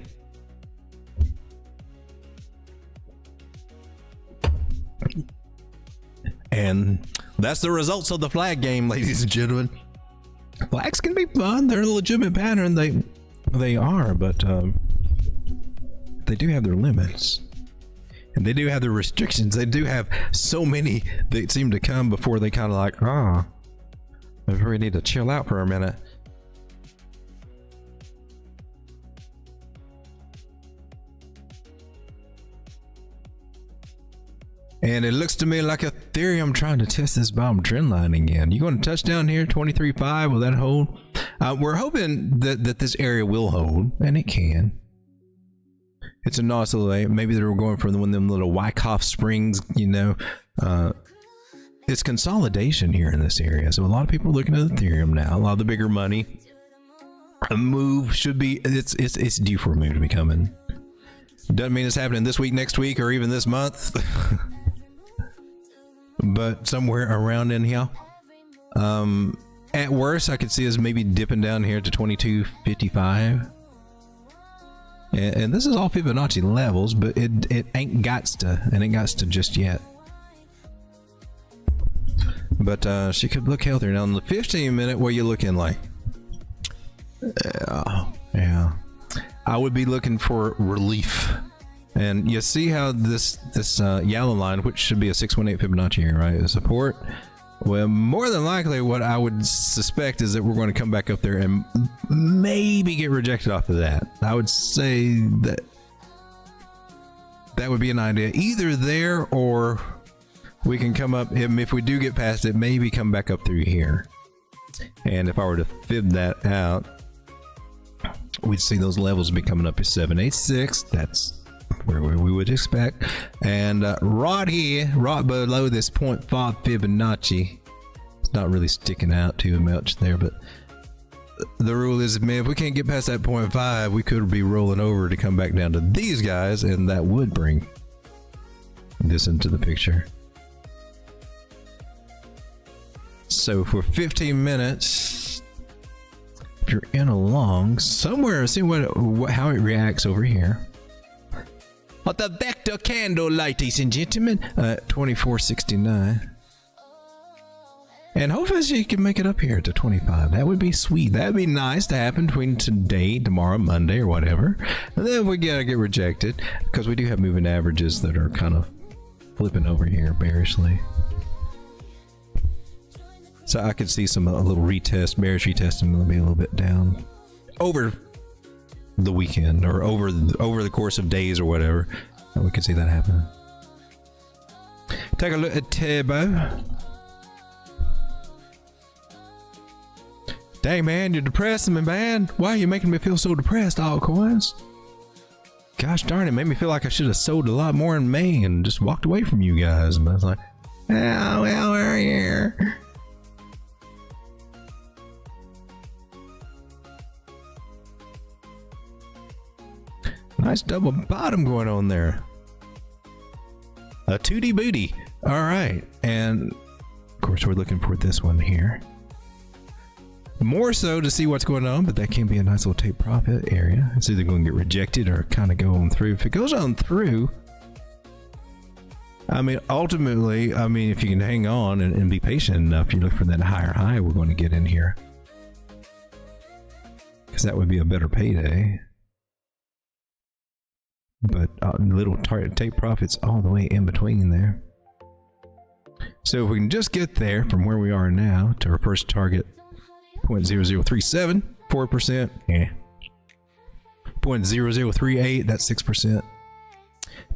S4: And that's the results of the flag game, ladies and gentlemen. Flags can be fun. They're a legitimate pattern. They are, but they do have their limits. And they do have the restrictions. They do have so many that seem to come before they kind of like, I really need to chill out for a minute. And it looks to me like Ethereum trying to test this bottom trend line again. You going to touch down here, 23.5? Will that hold? We're hoping that this area will hold, and it can. It's a nice little area. Maybe they were going for one of them little Wyckoff Springs, you know. It's consolidation here in this area. So a lot of people are looking at Ethereum now. A lot of the bigger money. A move should be, it's due for a move to be coming. Doesn't mean it's happening this week, next week, or even this month. But somewhere around in here. At worst, I could see us maybe dipping down here to 22.55. And this is all Fibonacci levels, but it ain't gots to just yet. But she could look healthier. Now, in the 15-minute, what are you looking like? Yeah. I would be looking for relief. And you see how this yellow line, which should be a 618 Fibonacci here, right? A support. Well, more than likely, what I would suspect is that we're going to come back up there and maybe get rejected off of that. I would say that would be an idea. Either there, or we can come up, if we do get past it, maybe come back up through here. And if I were to fib that out, we'd see those levels be coming up to 786. That's where we would expect. And right here, right below this 0.5 Fibonacci, it's not really sticking out too much there, but the rule is, man, if we can't get past that 0.5, we could be rolling over to come back down to these guys, and that would bring this into the picture. So for 15 minutes, if you're in a long, somewhere, see how it reacts over here. What the vector candle, ladies and gentlemen, 24.69. And hopefully you can make it up here to 25. That would be sweet. That'd be nice to happen between today, tomorrow, Monday, or whatever. And then we gotta get rejected, because we do have moving averages that are kind of flipping over here bearishly. So I could see a little retest, bearish retesting, will be a little bit down over the weekend, or over the course of days or whatever. We could see that happen. Take a look at Turbo. Dang, man, you're depressing me, man. Why are you making me feel so depressed, altcoins? Gosh darn, it made me feel like I should have sold a lot more in May and just walked away from you guys. But I was like, oh, well, we're here. Nice double bottom going on there. A 2D booty. All right. And of course, we're looking for this one here. More so to see what's going on, but that can be a nice little take profit area. It's either going to get rejected or kind of go on through. If it goes on through, I mean, ultimately, I mean, if you can hang on and be patient enough, you look for that higher high we're going to get in here. Because that would be a better payday. But little take profits all the way in between there. So if we can just get there from where we are now to our first target, 0.0037, 4%, yeah. 0.0038, that's 6%.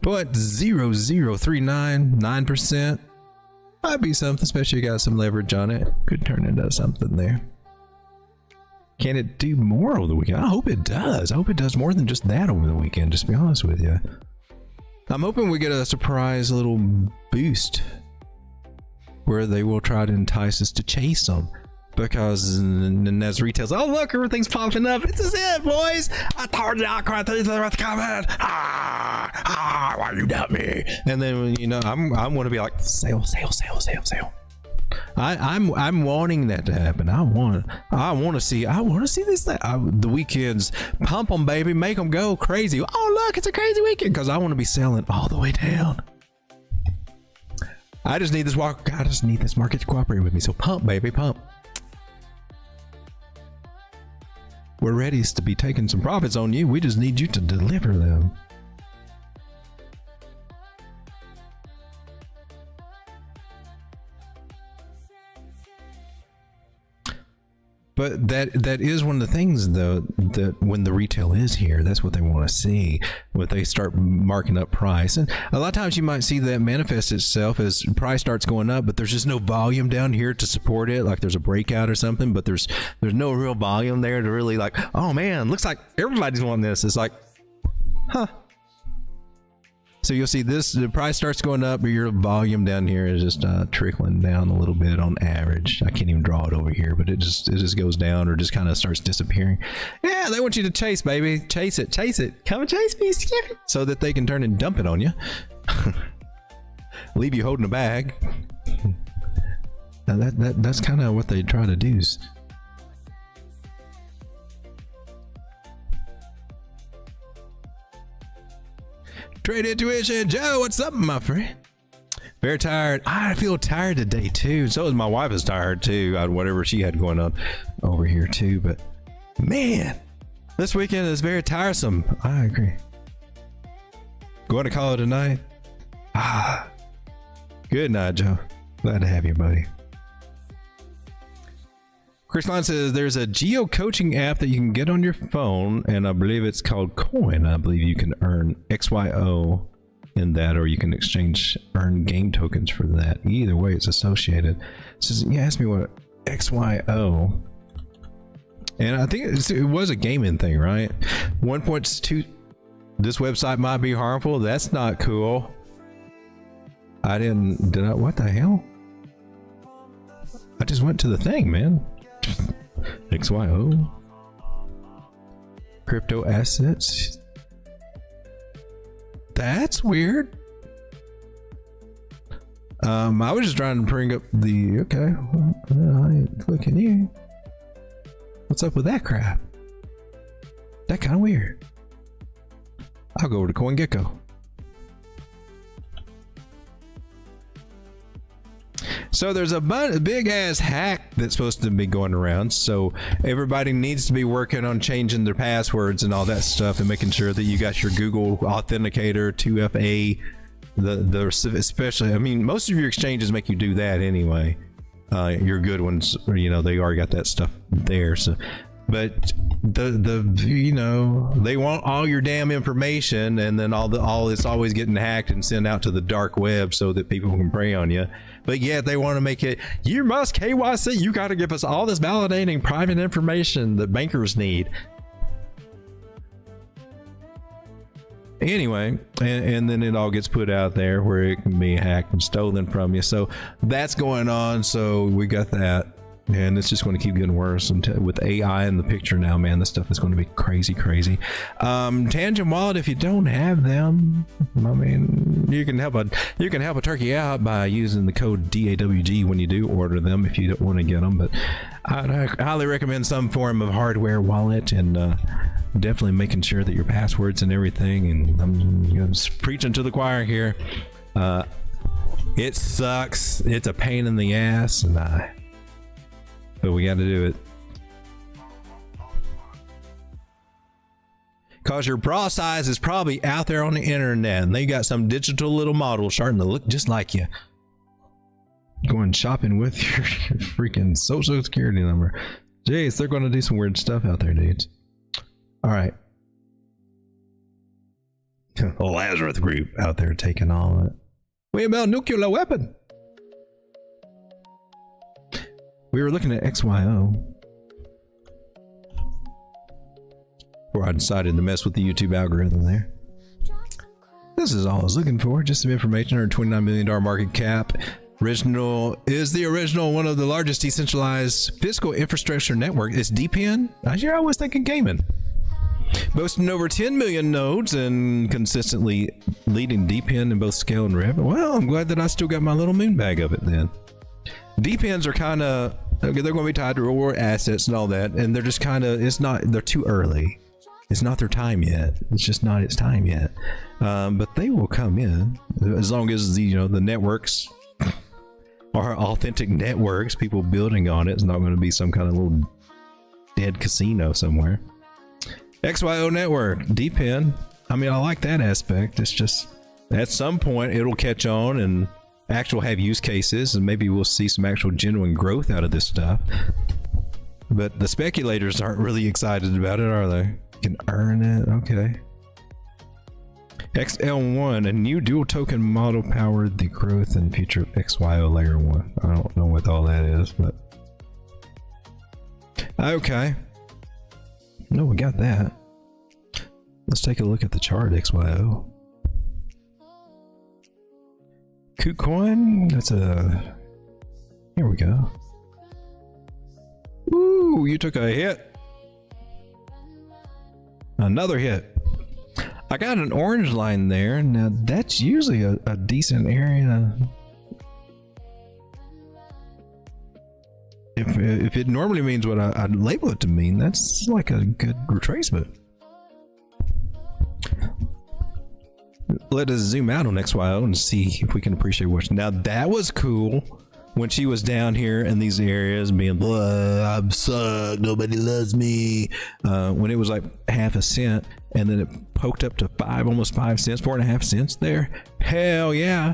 S4: 0.0039, 9%. Might be something, especially if you got some leverage on it. Could turn into something there. Can it do more over the weekend? I hope it does. I hope it does more than just that over the weekend, just to be honest with you. I'm hoping we get a surprise little boost where they will try to entice us to chase them. Because as retail's, oh look, everything's popping up. It's as if, boys. I told you I cried through the rest coming. Why you doubt me? And then, you know, I'm going to be like, sale. I'm wanting that to happen. I want to see this thing. The weekends, pump them, baby, make them go crazy. Oh look, it's a crazy weekend, because I want to be selling all the way down. I just need this market to cooperate with me. So pump, baby, pump. We're ready to be taking some profits on you. We just need you to deliver them. But that is one of the things, though, that when the retail is here, that's what they want to see. When they start marking up price, and a lot of times you might see that manifest itself as price starts going up, but there's just no volume down here to support it. Like there's a breakout or something, but there's no real volume there to really like, oh man, looks like everybody's wanting this. It's like, huh. So you'll see the price starts going up, but your volume down here is just trickling down a little bit on average. I can't even draw it over here, but it just goes down or just kind of starts disappearing. Yeah, they want you to chase, baby. Chase it. Come and chase me, Skip, so that they can turn and dump it on you. Leave you holding a bag. Now that's kind of what they try to do. Trade Intuition Joe, what's up, my friend? Very tired. I feel tired today too. So is my wife is tired too. Whatever she had going on over here too. But man, this weekend is very tiresome. I agree. Going to call it a night. Good night, Joe. Glad to have you, buddy. Chris Line says there's a geo coaching app that you can get on your phone, and I believe it's called Coin. I believe you can earn XYO in that, or you can earn game tokens for that. Either way, it's associated. It says, you asked me what XYO, and I think it was a gaming thing, right? 1.2. This website might be harmful. That's not cool. What the hell? I just went to the thing, man. XYO crypto assets. That's weird. I was just trying to bring up the okay. Well, I ain't looking you. What's up with that crap? That kind of weird. I'll go over to CoinGecko. So there's a big ass hack that's supposed to be going around. So everybody needs to be working on changing their passwords and all that stuff, and making sure that you got your Google Authenticator 2FA. Especially, I mean, most of your exchanges make you do that anyway. Your good ones, they already got that stuff there. So, but they want all your damn information, and then all it's always getting hacked and sent out to the dark web so that people can prey on you. But yet they want to make it, you must KYC, you got to give us all this validating private information that bankers need. Anyway, and then it all gets put out there where it can be hacked and stolen from you. So that's going on. So we got that. And it's just going to keep getting worse with AI in the picture now, man. This stuff is going to be crazy. Tangem Wallet, if you don't have them, I mean, you can help a turkey out by using the code DAWG when you do order them, if you don't want to get them. But I highly recommend some form of hardware wallet, and definitely making sure that your passwords and everything. And I'm just preaching to the choir here. It sucks. It's a pain in the ass, but we got to do it. Because your bra size is probably out there on the internet, and they got some digital little model starting to look just like you. Going shopping with your freaking social security number. Jeez, they're going to do some weird stuff out there, dudes. All right. The Lazarus group out there taking all of it. We about nuclear weapon. We were looking at XYO before I decided to mess with the YouTube algorithm there. This is all I was looking for, just some information. $129 million market cap. Is the original one of the largest decentralized physical infrastructure network. It's DPN. I was thinking gaming. Boasting over 10 million nodes and consistently leading DPN in both scale and revenue. Well, I'm glad that I still got my little moon bag of it then. DPNs are kind of, they're going to be tied to real world assets and all that, and they're just kind of, they're too early. It's not their time yet. It's just not its time yet. But they will come in as long as the networks are authentic networks, people building on it. It's not going to be some kind of little dead casino somewhere. XYO network, DPN. I mean, I like that aspect. It's just at some point it'll catch on and have use cases, and maybe we'll see some actual genuine growth out of this stuff. But the speculators aren't really excited about it, are they? You can earn it. Okay. XL1, a new dual token model powered the growth and future of XYO layer 1. I don't know what all that is, but okay. No, we got that. Let's take a look at the chart XYO. KuCoin, that's a... Here we go. Ooh, you took a hit. Another hit. I got an orange line there. Now that's usually a decent area. If it normally means what I'd label it to mean, that's like a good retracement. Let us zoom out on XYO and see if we can appreciate what. Now that was cool when she was down here in these areas being blah, I'm suck, nobody loves me. When it was like half a cent and then it poked up to almost 5 cents, 4.5 cents there. Hell yeah.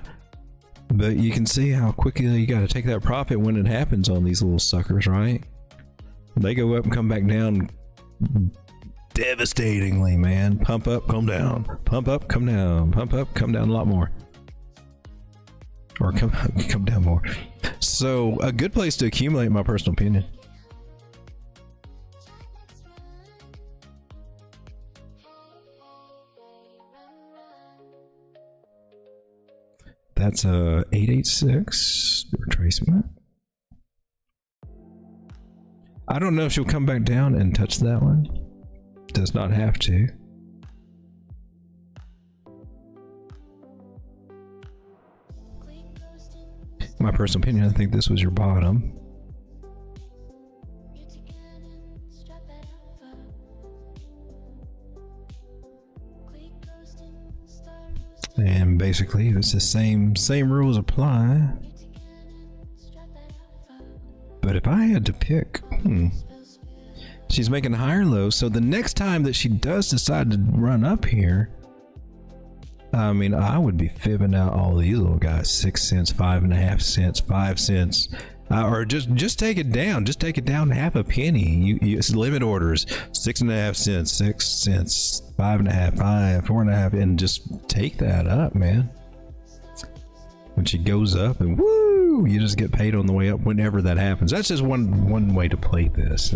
S4: But you can see how quickly you got to take that profit when it happens on these little suckers, right? They go up and come back down devastatingly, man. Pump up, come down. Pump up, come down. Pump up, come down a lot more. Or come down more. So a good place to accumulate, in my personal opinion. That's a 886 retracement. I don't know if she'll come back down and touch that one. Does not have to. My personal opinion, I think this was your bottom. And basically it's the same rules apply. But if I had to pick, she's making higher lows, so the next time that she does decide to run up here, I mean, I would be fibbing out all these little guys. 6 cents, 5.5 cents, 5 cents, or just take it down. Just take it down half a penny. It's limit orders. 6.5 cents, 6 cents, 5.5, 5, 4.5, and just take that up, man. When she goes up, and woo, you just get paid on the way up. Whenever that happens, that's just one way to play this.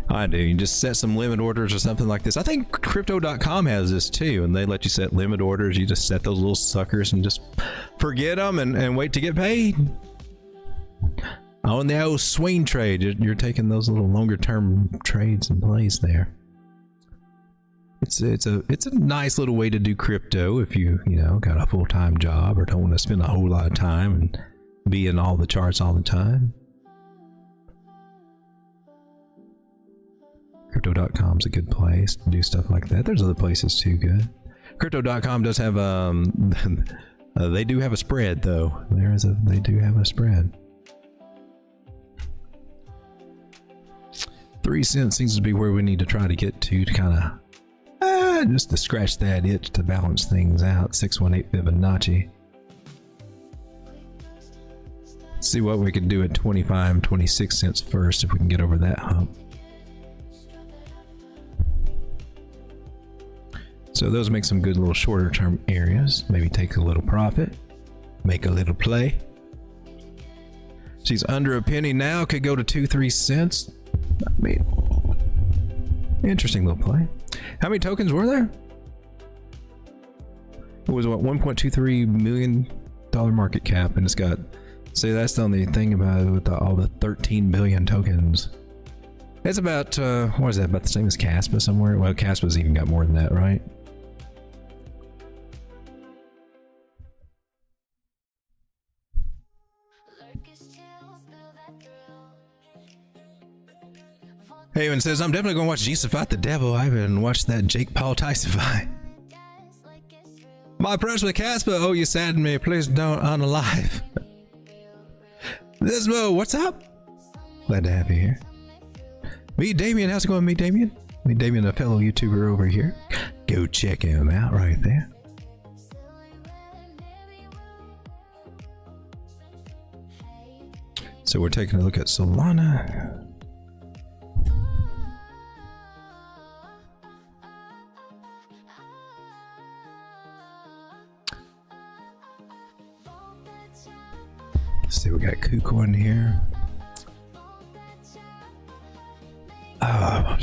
S4: I do. You just set some limit orders or something like this. I think Crypto.com has this too, and they let you set limit orders. You just set those little suckers and just forget them and wait to get paid. On the old swing trade, you're taking those little longer term trades in place there. It's a nice little way to do crypto if you got a full-time job or don't want to spend a whole lot of time and be in all the charts all the time. Crypto.com is a good place to do stuff like that. There's other places too good. Crypto.com does have they do have a spread though. They do have a spread. 3 cents seems to be where we need to try to get to kind of just to scratch that itch to balance things out. 618 Fibonacci. Let's see what we can do at 25, 26 cents first if we can get over that hump. So those make some good little shorter term areas. Maybe take a little profit, make a little play. She's under a penny now, could go to 2-3 cents. I mean, interesting little play. How many tokens were there? It was what, $1.23 million market cap, and it's got, see, that's the only thing about it with all the 13 billion tokens. It's about what is that, about the same as Caspa somewhere? Well, Caspa's even got more than that, right? Haven says, I'm definitely going to watch Jesus fight the devil. I haven't watched that Jake Paul Tyson fight. My press with Casper. Oh, you saddened me. Please don't unalive. Lismo, what's up? Glad to have you here. Meet Damien. How's it going, Meet Damien? Meet Damien, a fellow YouTuber over here. Go check him out right there. So we're taking a look at Solana. Let's see, we got KuCoin here.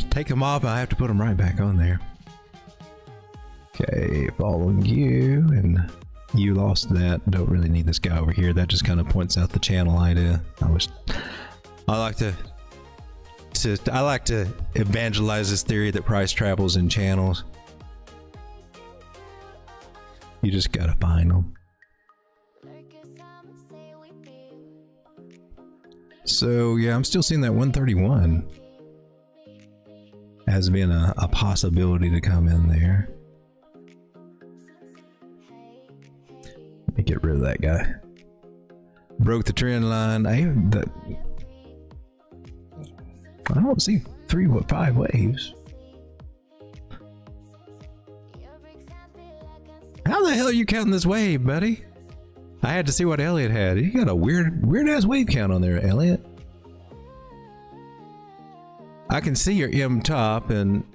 S4: Take them off, I have to put them right back on there. Okay, following you, and you lost that. Don't really need this guy over here. That just kind of points out the channel idea. I like to evangelize this theory that price travels in channels. You just gotta find them. So yeah, I'm still seeing that 131 as being a possibility to come in there. Let me get rid of that guy. Broke the trend line. I don't see 5 waves. How the hell are you counting this wave, buddy? I had to see what Elliot had. He got a weird ass wave count on there, Elliot. I can see your M top, and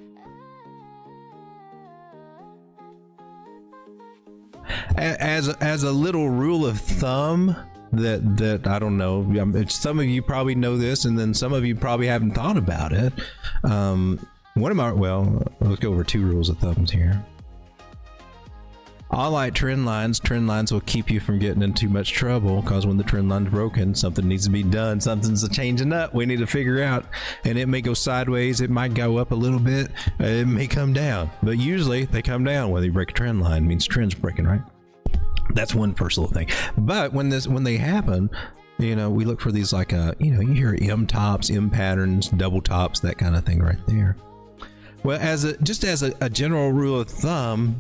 S4: as a little rule of thumb that I don't know, some of you probably know this, and then some of you probably haven't thought about it. Let's go over 2 rules of thumbs here. I like trend lines. Trend lines will keep you from getting in too much trouble, because when the trend line's broken, something needs to be done. Something's changing up. We need to figure out, and it may go sideways. It might go up a little bit. It may come down, but usually they come down. Whether you break a trend line, it means trend's breaking, right? That's one first little thing. But when they happen, we look for these like you hear M tops, M patterns, double tops, that kind of thing right there. Well, as a general rule of thumb,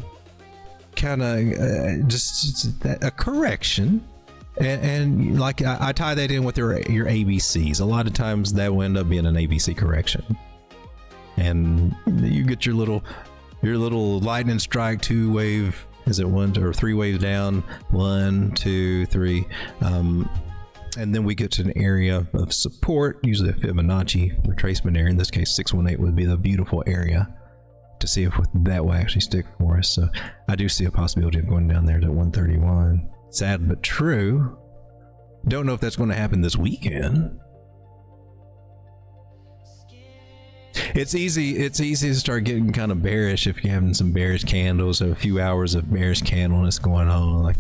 S4: kind of just a correction, and like I tie that in with your ABCs. A lot of times that will end up being an ABC correction, and you get your little lightning strike 2 wave. Is it 1 or 3 waves down? 1, 2, 3, and then we get to an area of support, usually a Fibonacci retracement area. In this case, 618 would be the beautiful area to see if that will actually stick for us. So I do see a possibility of going down there to 131. Sad but true. Don't know if that's going to happen this weekend. It's easy to start getting kind of bearish if you're having some bearish candles or a few hours of bearish candleness going on. Like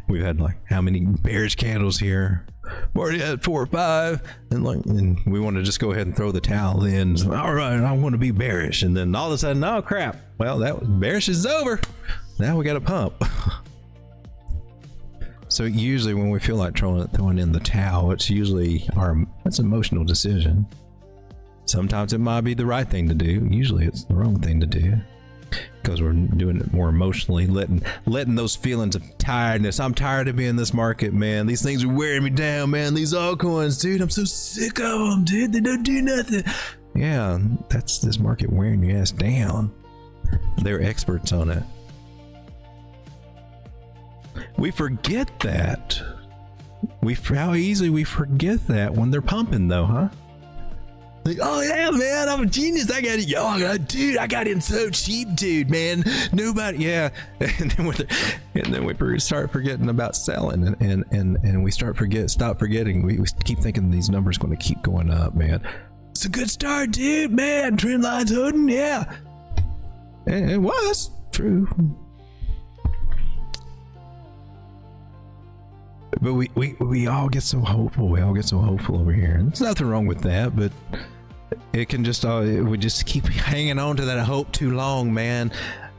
S4: we've had like how many bearish candles here? We already had 4 or 5, and we want to just go ahead and throw the towel in. So, all right, I want to be bearish, and then all of a sudden, oh crap! Well, that was bearish is over. Now we got to pump. So usually when we feel like throwing in the towel, it's usually that's an emotional decision. Sometimes it might be the right thing to do. Usually it's the wrong thing to do, because we're doing it more emotionally, letting those feelings of tiredness. I'm tired of being in this market, man. These things are wearing me down, man. These altcoins, dude, I'm so sick of them, dude. They don't do nothing. Yeah, that's this market wearing your ass down. They're experts on it. We forget that. How easily we forget that when they're pumping, though, huh? Like, oh yeah, man, I'm a genius. I got it. Dude, I got in so cheap, dude, man. Nobody, yeah. And then we start forgetting about selling, and we stop forgetting. We keep thinking these numbers going to keep going up, man. It's a good start, dude, man. Trend line's holding, yeah. And it was true. But we all get so hopeful. We all get so hopeful over here. And there's nothing wrong with that, but it can just we just keep hanging on to that hope too long, man.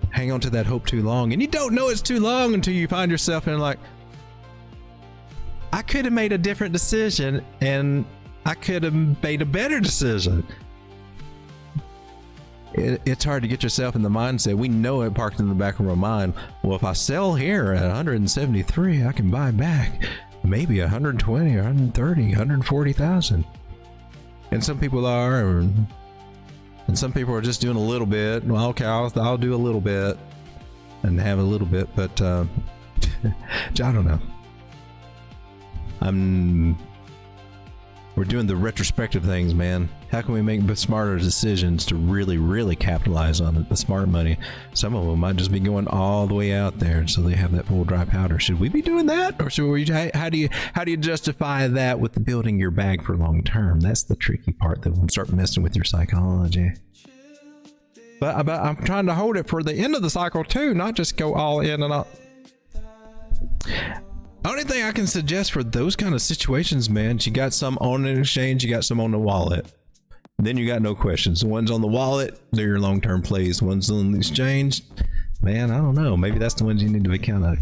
S4: Hang on to that hope too long, and you don't know it's too long until you find yourself in like, I could have made a different decision, and I could have made a better decision. It's hard to get yourself in the mindset. We know it parked in the back of our mind. Well, if I sell here at 173, I can buy back maybe 120 or 130, 140,000. And some people are, and some people are just doing a little bit. Well, okay, I'll do a little bit and have a little bit, but I don't know. We're doing the retrospective things, man. How can we make smarter decisions to really capitalize on the smart money? Some of them might just be going all the way out there, so they have that full dry powder. Should we be doing that, or should we? How do you justify that with building your bag for long term? That's the tricky part that will start messing with your psychology. But I'm trying to hold it for the end of the cycle too, not just go all in and out. Only thing I can suggest for those kind of situations, man, you got some on an exchange, you got some on the wallet. Then you got no questions. The ones on the wallet, they're your long-term plays. The ones on the exchange, man, I don't know. Maybe that's the ones you need to be kind of...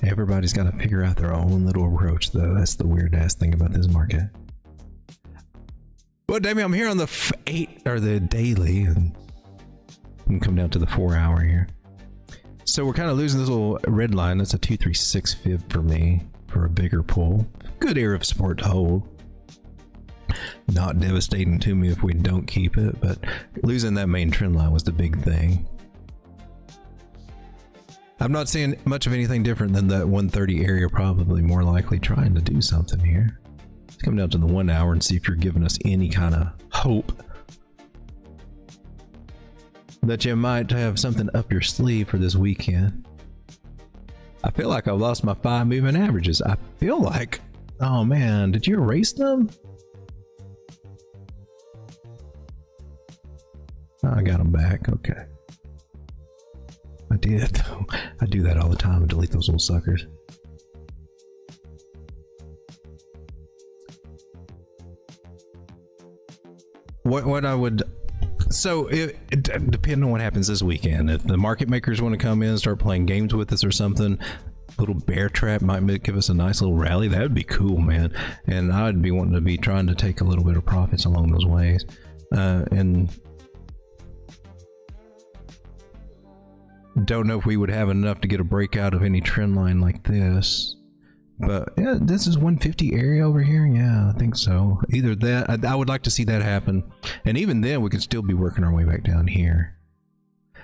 S4: Everybody's got to figure out their own little approach, though. That's the weird-ass thing about this market. Well, Damien, I'm here on the daily, and we can come down to the 4 hour here. So we're kind of losing this little red line. That's a 236 fib for me for a bigger pull. Good area of support to hold. Not devastating to me if we don't keep it, but losing that main trend line was the big thing. I'm not seeing much of anything different than that 130 area, probably more likely trying to do something here. Let's come down to the 1 hour and see if you're giving us any kind of hope that you might have something up your sleeve for this weekend. I feel like I've lost my 5 moving averages. I feel like, oh man, did you erase them? Oh, I got them back. Okay. I did. I do that all the time and delete those little suckers. What I would... So, depending on what happens this weekend, if the market makers want to come in and start playing games with us or something, a little bear trap might give us a nice little rally. That would be cool, man. And I'd be wanting to be trying to take a little bit of profits along those ways. And don't know if we would have enough to get a breakout of any trend line like this. But yeah, this is 150 area over here. Yeah, I think so. Either that, I would like to see that happen. And even then, we could still be working our way back down here.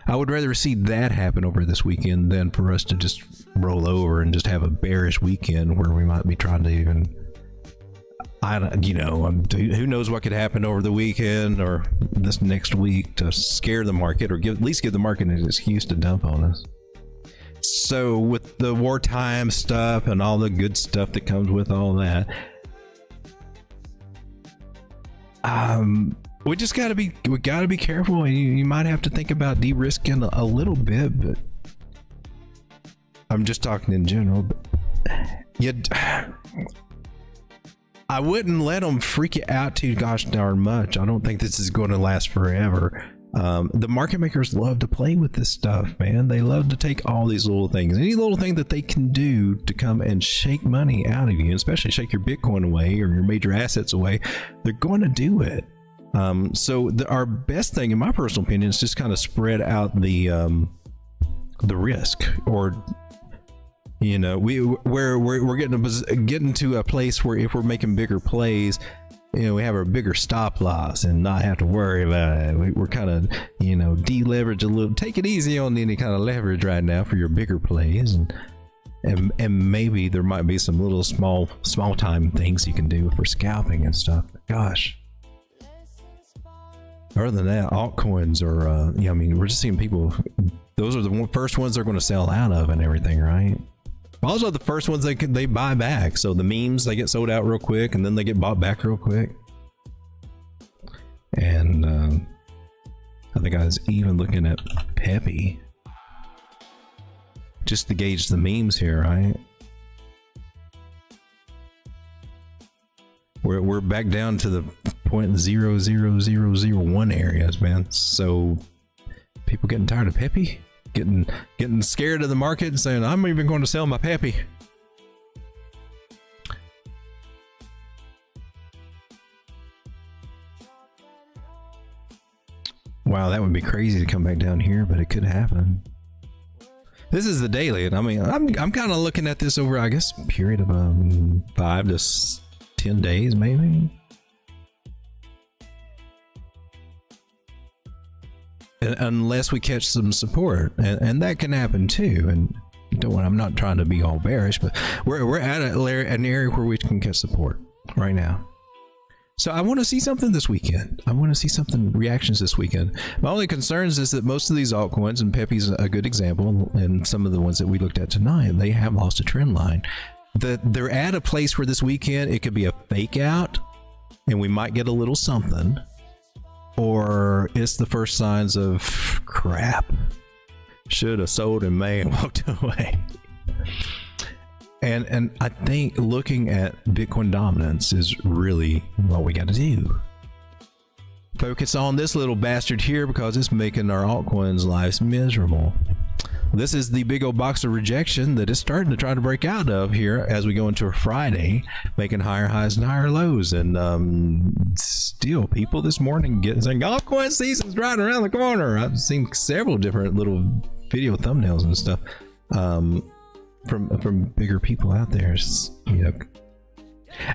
S4: I would rather see that happen over this weekend than for us to just roll over and just have a bearish weekend where we might be trying to even, who knows what could happen over the weekend or this next week to scare the market or at least give the market an excuse to dump on us. So with the wartime stuff and all the good stuff that comes with all that, we gotta be careful. You might have to think about de-risking a little bit, but I'm just talking in general. But I wouldn't let them freak you out too gosh darn much. I don't think this is going to last forever. The market makers love to play with this stuff, man. They love to take all these little things, any little thing that they can do to come and shake money out of you, especially shake your Bitcoin away or your major assets away. They're going to do it. So our best thing, in my personal opinion, is just kind of spread out the risk, or we're getting to a place where if we're making bigger plays, we have a bigger stop loss and not have to worry about it. We're kind of, deleverage a little. Take it easy on any kind of leverage right now for your bigger plays, and maybe there might be some little small time things you can do for scalping and stuff. But gosh, other than that, altcoins are, we're just seeing people. Those are the first ones they're going to sell out of and everything, right? Also, the first ones they buy back. So the memes, they get sold out real quick and then they get bought back real quick. And I think I was even looking at Peppy just to gauge the memes here, right? We're back down to the 0.00001 areas, man. So people getting tired of Peppy? Getting scared of the market and saying, I'm even going to sell my Peppy. Wow, that would be crazy to come back down here, but it could happen. This is the daily, and I'm kind of looking at this over, I guess, a period of 5 to 10 days, maybe. Unless we catch some support, and that can happen too. And Don't worry, I'm not trying to be all bearish, but we're at an area where we can get support right now. So I want to see something this weekend. I want to see something, reactions this weekend. My only concerns is that most of these altcoins, and Pepe's a good example, and some of the ones that we looked at tonight, they have lost a trend line. They're at a place where this weekend it could be a fake out, and we might get a little something, or it's the first signs of crap. Should have sold in May and walked away. And I think looking at Bitcoin dominance is really what we got to do. Focus on this little bastard here because it's making our altcoins' lives miserable. This is the big old box of rejection that is starting to try to break out of here as we go into a Friday, making higher highs and higher lows. And still, people this morning saying altcoin season's right around the corner. I've seen several different little video thumbnails and stuff. From bigger people out there.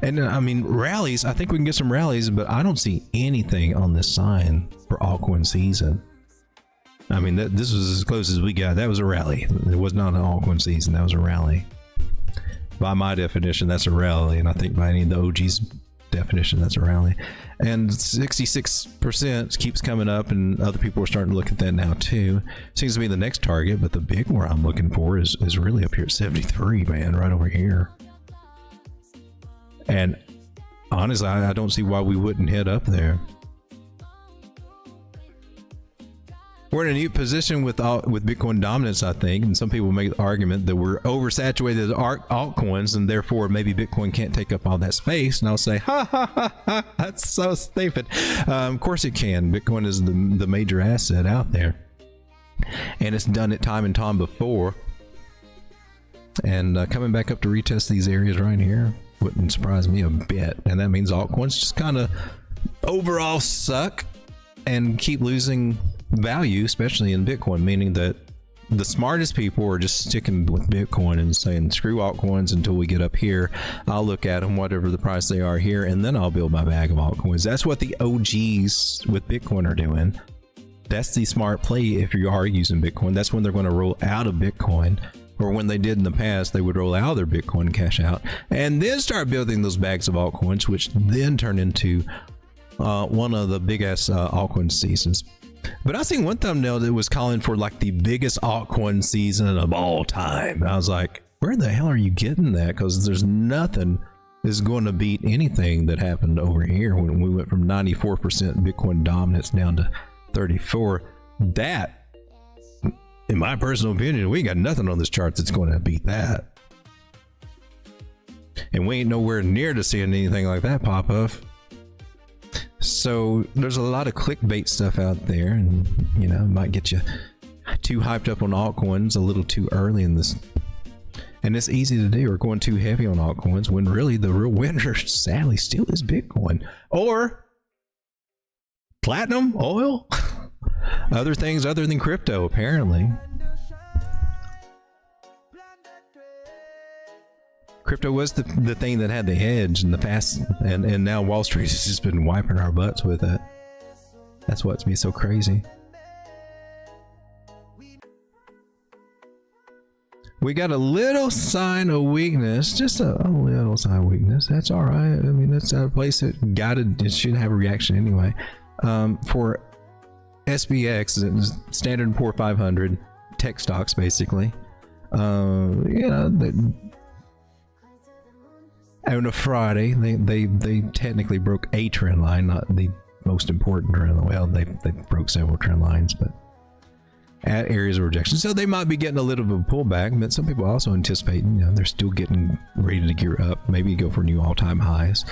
S4: And I mean, rallies, I think we can get some rallies, but I don't see anything on this sign for altcoin season. I mean, this was as close as we got. That was a rally. It was not an altcoin season. That was a rally. By my definition, that's a rally, and I think by any of the OG's definition, that's a rally. And 66% keeps coming up, and other people are starting to look at that now too. Seems to be the next target, but the big one I'm looking for is really up here at 73, man, right over here. And honestly, I don't see why we wouldn't head up there. We're in a new position with Bitcoin dominance, I think, and some people make the argument that we're oversaturated with altcoins, and therefore maybe Bitcoin can't take up all that space. And I'll say, ha ha ha ha, that's so stupid. Of course it can. Bitcoin is the major asset out there, and it's done it time and time before. And coming back up to retest these areas right here wouldn't surprise me a bit. And that means altcoins just kind of overall suck and keep losing value, especially in Bitcoin, meaning that the smartest people are just sticking with Bitcoin and saying screw altcoins until we get up here. I'll look at them, whatever the price they are here, and then I'll build my bag of altcoins. That's what the OGs with Bitcoin are doing. That's the smart play if you are using Bitcoin. That's when they're going to roll out of Bitcoin, or when they did in the past, they would roll out their Bitcoin cash out and then start building those bags of altcoins, which then turn into one of the biggest altcoin seasons. But I seen one thumbnail that was calling for like the biggest altcoin season of all time. And I was like, where the hell are you getting that? Because there's nothing that's going to beat anything that happened over here when we went from 94% Bitcoin dominance down to 34. That, in my personal opinion, we got nothing on this chart that's going to beat that. And we ain't nowhere near to seeing anything like that pop up. So there's a lot of clickbait stuff out there, and you know, it might get you too hyped up on altcoins a little too early in this. And it's easy to do, or going too heavy on altcoins when really the real winner, sadly, still is Bitcoin or platinum, oil, other things other than crypto, apparently. Crypto was the thing that had the edge in the past, and now Wall Street has just been wiping our butts with it. That's what's me so crazy. We got a little sign of weakness, just a little sign of weakness. That's all right. I mean, that's a place that it should have a reaction anyway. For SPX, Standard & Poor 500 tech stocks, basically. You know, on a Friday, they technically broke a trend line, not the most important trend line. Well, they broke several trend lines, but at areas of rejection. So they might be getting a little bit of a pullback, but some people also anticipate, you know, they're still getting ready to gear up, maybe go for new all-time highs.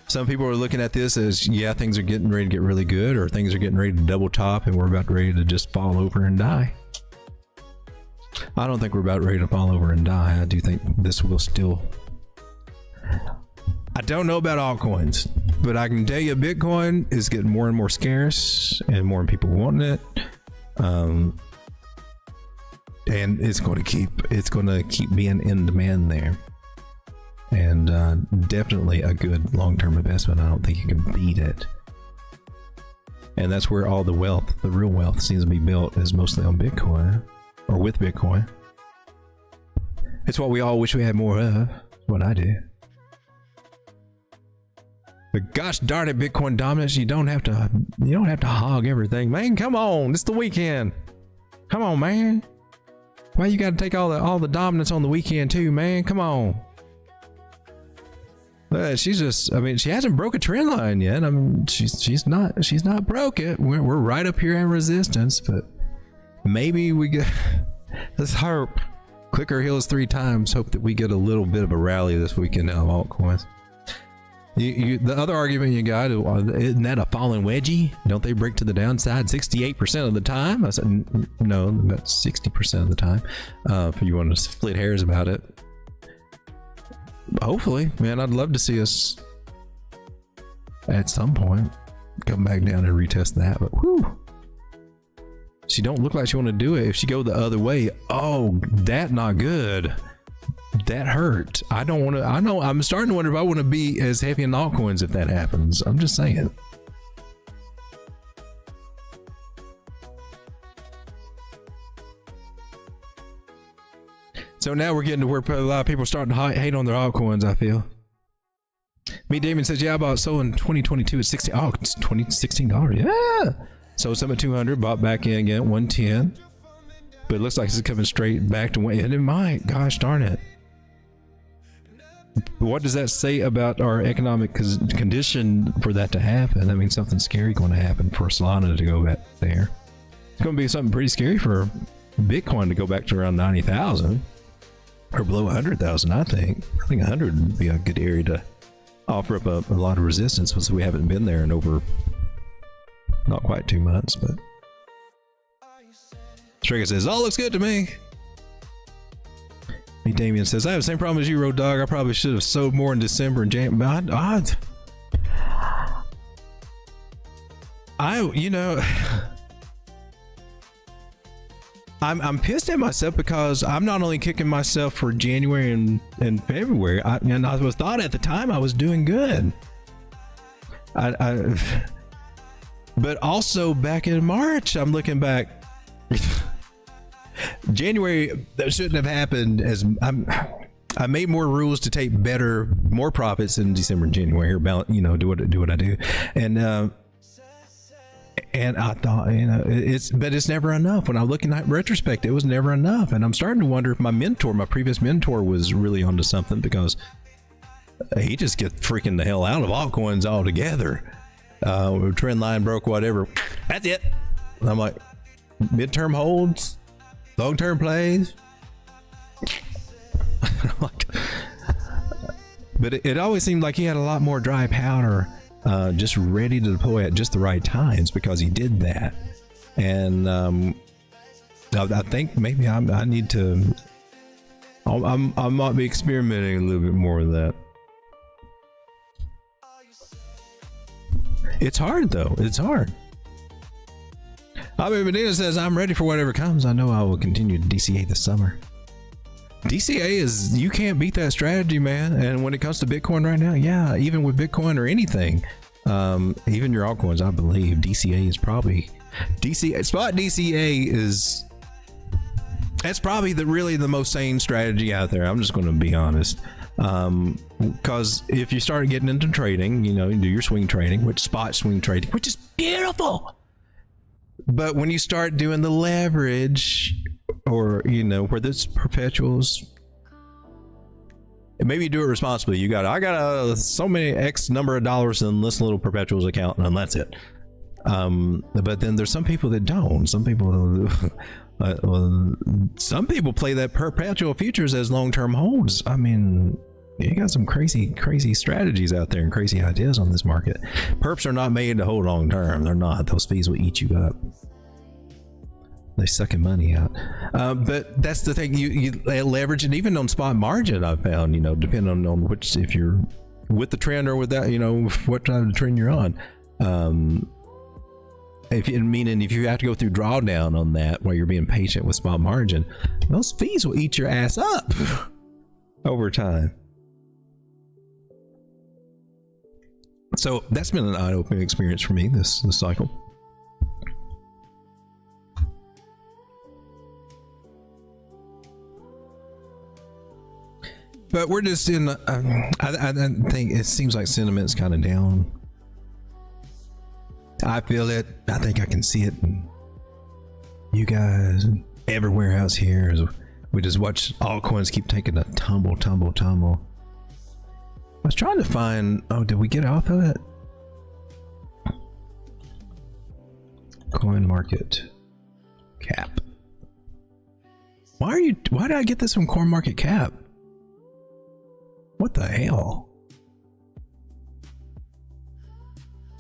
S4: Some people are looking at this as, yeah, things are getting ready to get really good, or things are getting ready to double top and we're about ready to just fall over and die. I don't think we're about ready to fall over and die. I do think this will still... I don't know about altcoins, but I can tell you Bitcoin is getting more and more scarce and more people wanting it. And it's going to keep being in demand there. And definitely a good long-term investment. I don't think you can beat it. And that's where all the wealth, the real wealth, seems to be built, is mostly on Bitcoin, or with Bitcoin. It's what we all wish we had more of. What I do. But gosh darn it, Bitcoin dominance, you don't have to hog everything. Man, come on. It's the weekend. Come on, man. Why you gotta take all the dominance on the weekend too, man? Come on. She's just, I mean, she hasn't broke a trend line yet. I mean, she's not broke it. We're right up here at resistance, but maybe we get, let's hope. Click our heels 3 times. Hope that we get a little bit of a rally this weekend out of altcoins. The other argument you got, isn't that a falling wedgie? Don't they break to the downside 68% of the time? I said, no, about 60% of the time. If you want to split hairs about it. Hopefully, man, I'd love to see us at some point come back down and retest that. But whew, she don't look like she want to do it. If she go the other way, oh, that not good. That hurt. I don't want to. I know. I'm starting to wonder if I want to be as heavy in altcoins if that happens. I'm just saying. So now we're getting to where a lot of people are starting to hate on their altcoins, I feel. Me Damon says, yeah, I bought sold in 2022 at 60. Oh, it's $16. Yeah. Sold some at 200, bought back in again at 110. But it looks like it's coming straight back to and it might. Gosh darn it. What does that say about our economic condition for that to happen? I mean, something scary going to happen for Solana to go back there. It's going to be something pretty scary for Bitcoin to go back to around 90,000 or below 100,000. I think 100 would be a good area to offer up a lot of resistance, because we haven't been there in over not quite 2 months. But Trigger says, all looks good to me. Damien says, I have the same problem as you, Road Dog. I probably should have sold more in December and January. You know, I'm pissed at myself because I'm not only kicking myself for January and February, and I was thought at the time I was doing good. But also back in March, I'm looking back. January, that shouldn't have happened. As I made more rules to take more profits in December and January. About, you know, do what I do, and I thought, you know, it's never enough. When I'm looking at retrospect, it was never enough, and I'm starting to wonder if my previous mentor, was really onto something, because he just gets freaking the hell out of altcoins altogether. Trend line broke, whatever. That's it. And I'm like, midterm holds. Long-term plays. But it always seemed like he had a lot more dry powder, just ready to deploy at just the right times, because he did that. And I think maybe I need to. I might be experimenting a little bit more with that. It's hard though. It's hard. I mean, Medina says, I'm ready for whatever comes. I know I will continue to DCA this summer. DCA is, you can't beat that strategy, man. And when it comes to Bitcoin right now, yeah, even with Bitcoin or anything, even your altcoins, I believe DCA is probably, spot DCA is, that's probably really the most sane strategy out there. I'm just going to be honest. Because if you start getting into trading, you know, you do your swing trading, which spot swing trading, which is beautiful. But when you start doing the leverage, or, you know, where there's perpetuals, maybe you do it responsibly. I got so many X number of dollars in this little perpetuals account, and that's it. But then there's some people that don't. Some people play that perpetual futures as long-term holds. I mean, you got some crazy strategies out there and crazy ideas on this market. Perps are not made to hold long term. They're not. Those fees will eat you up. They sucking money out. But that's the thing. You leverage it even on spot margin. I've found, you know, depending on which, if you're with the trend or without, you know, what type of trend you're on. If you have to go through drawdown on that while you're being patient with spot margin, those fees will eat your ass up over time. So that's been an eye-opening experience for me this cycle. But we're just in. I think it seems like sentiment's kind of down. I feel it. I think I can see it. And you guys, everywhere else here, as we just watch altcoins keep taking a tumble. I was trying to find. Oh, did we get off of it? Coin market cap. Why did I get this from Coin Market Cap? What the hell?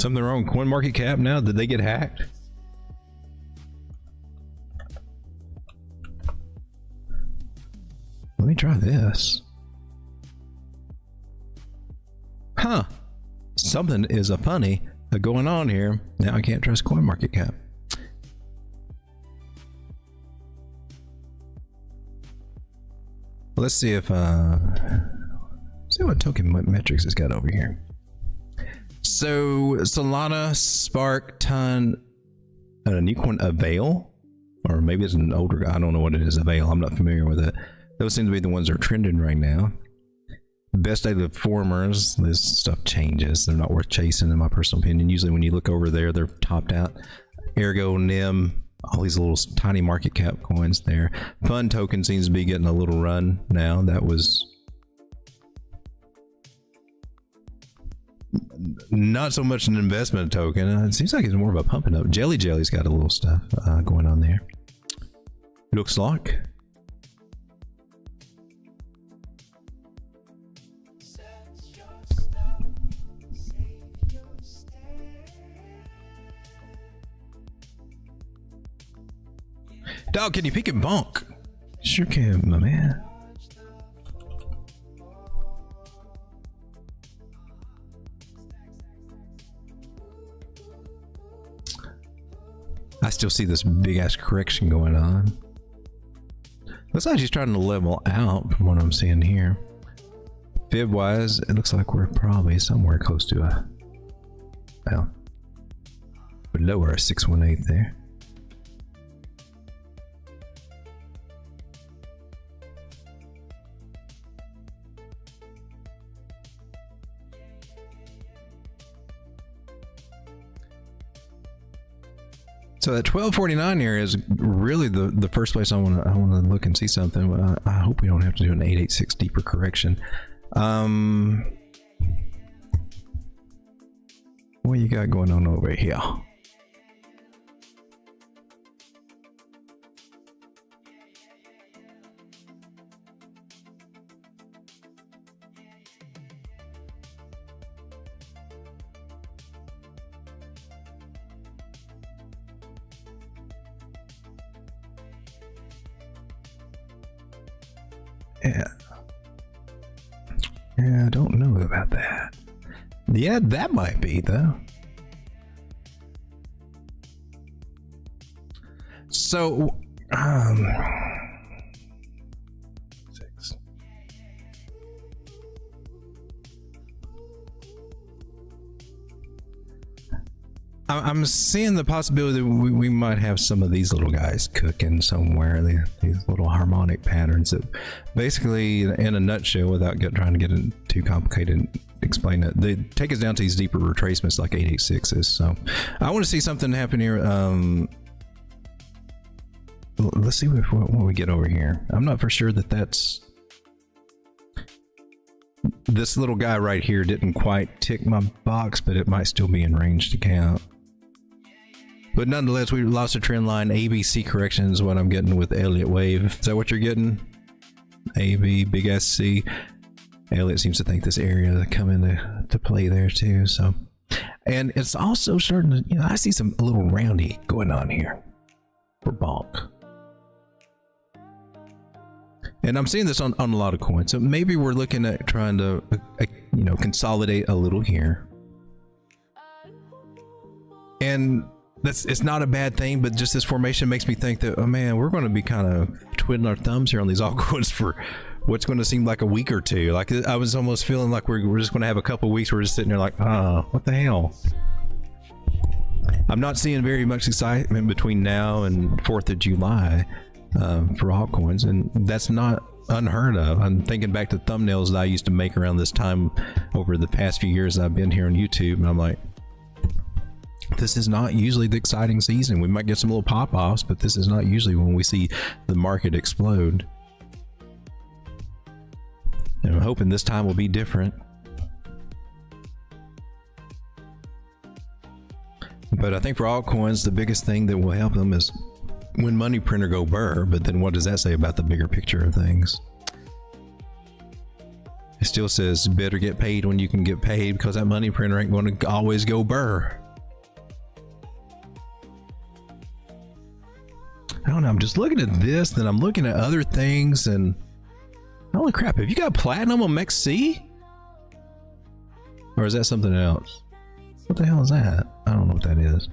S4: Something wrong with Coin Market Cap now? Did they get hacked? Let me try this. Huh. Something is a funny going on here. Now I can't trust Coin Market Cap. Let's see if see what Tokenmetrics has got over here. So Solana, Spark, Ton, a new coin, Avail, or maybe it's an older guy. I don't know what it is. Avail. I'm not familiar with it. Those seem to be the ones that are trending right now. Best daily performers. This stuff changes. They're not worth chasing, in my personal opinion. Usually, when you look over there, they're topped out. Ergo, NIM. All these little tiny market cap coins there. Fun token seems to be getting a little run now. That was not so much an investment token. It seems like it's more of a pumping up. Jelly's got a little stuff going on there. Looks like. Dog, can you pick and bonk? Sure can, my man. I still see this big ass correction going on. Looks like she's trying to level out from what I'm seeing here. Fib wise, it looks like we're probably somewhere close to a, well, below our 618 there. So that 1249 area is really the first place I want to look and see something. I hope we don't have to do an 886 deeper correction. What you got going on over here? Yeah, I don't know about that. Yeah, that might be though. So, six. I'm seeing the possibility that we might have some of these little guys cooking somewhere. These little harmonic patterns that basically, in a nutshell, without trying to get it too complicated, explain it. They take us down to these deeper retracements like 886s. So I want to see something happen here. Let's see what we get over here. I'm not for sure that that's... This little guy right here didn't quite tick my box, but it might still be in range to count. But nonetheless, we lost a trend line. ABC correction is what I'm getting with Elliott Wave. Is that what you're getting? AB, big SC. Elliott seems to think this area to come into play there too. So, and it's also starting to, I see a little roundy going on here for bonk. And I'm seeing this on a lot of coins. So maybe we're looking at trying to, consolidate a little here. And it's not a bad thing, but just this formation makes me think that, oh man, we're going to be kind of twiddling our thumbs here on these altcoins for what's going to seem like a week or two. Like I was almost feeling like we're just going to have a couple of weeks where we're just sitting there like, what the hell? I'm not seeing very much excitement between now and 4th of July for altcoins, and that's not unheard of. I'm thinking back to thumbnails that I used to make around this time over the past few years that I've been here on YouTube, and I'm like, this is not usually the exciting season. We might get some little pop-offs, but this is not usually when we see the market explode. And I'm hoping this time will be different. But I think for altcoins, the biggest thing that will help them is when money printer go burr. But then what does that say about the bigger picture of things? It still says better get paid when you can get paid, because that money printer ain't going to always go burr. I don't know. I'm just looking at this, then I'm looking at other things, and holy crap, have you got platinum on MEXC? Or is that something else? What the hell is that? I don't know what that is.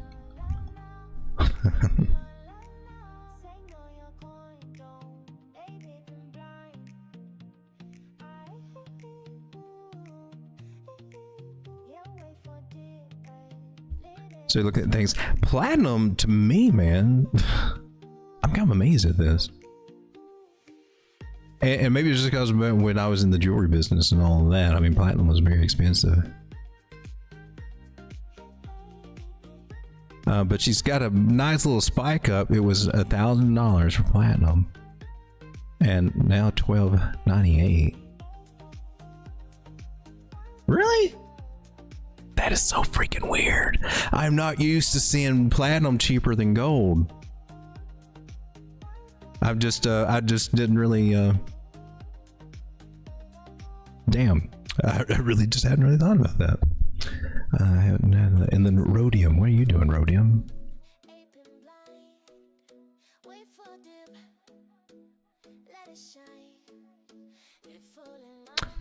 S4: So you look at things. Platinum, to me, man, I'm kind of amazed at this. And maybe it's just because when I was in the jewelry business and all of that, I mean, platinum was very expensive. But she's got a nice little spike up. It was $1,000 for platinum, and now $1,298. Really? That is so freaking weird. I'm not used to seeing platinum cheaper than gold. I just didn't really. Damn, I really just hadn't really thought about that. And then rhodium. What are you doing, rhodium?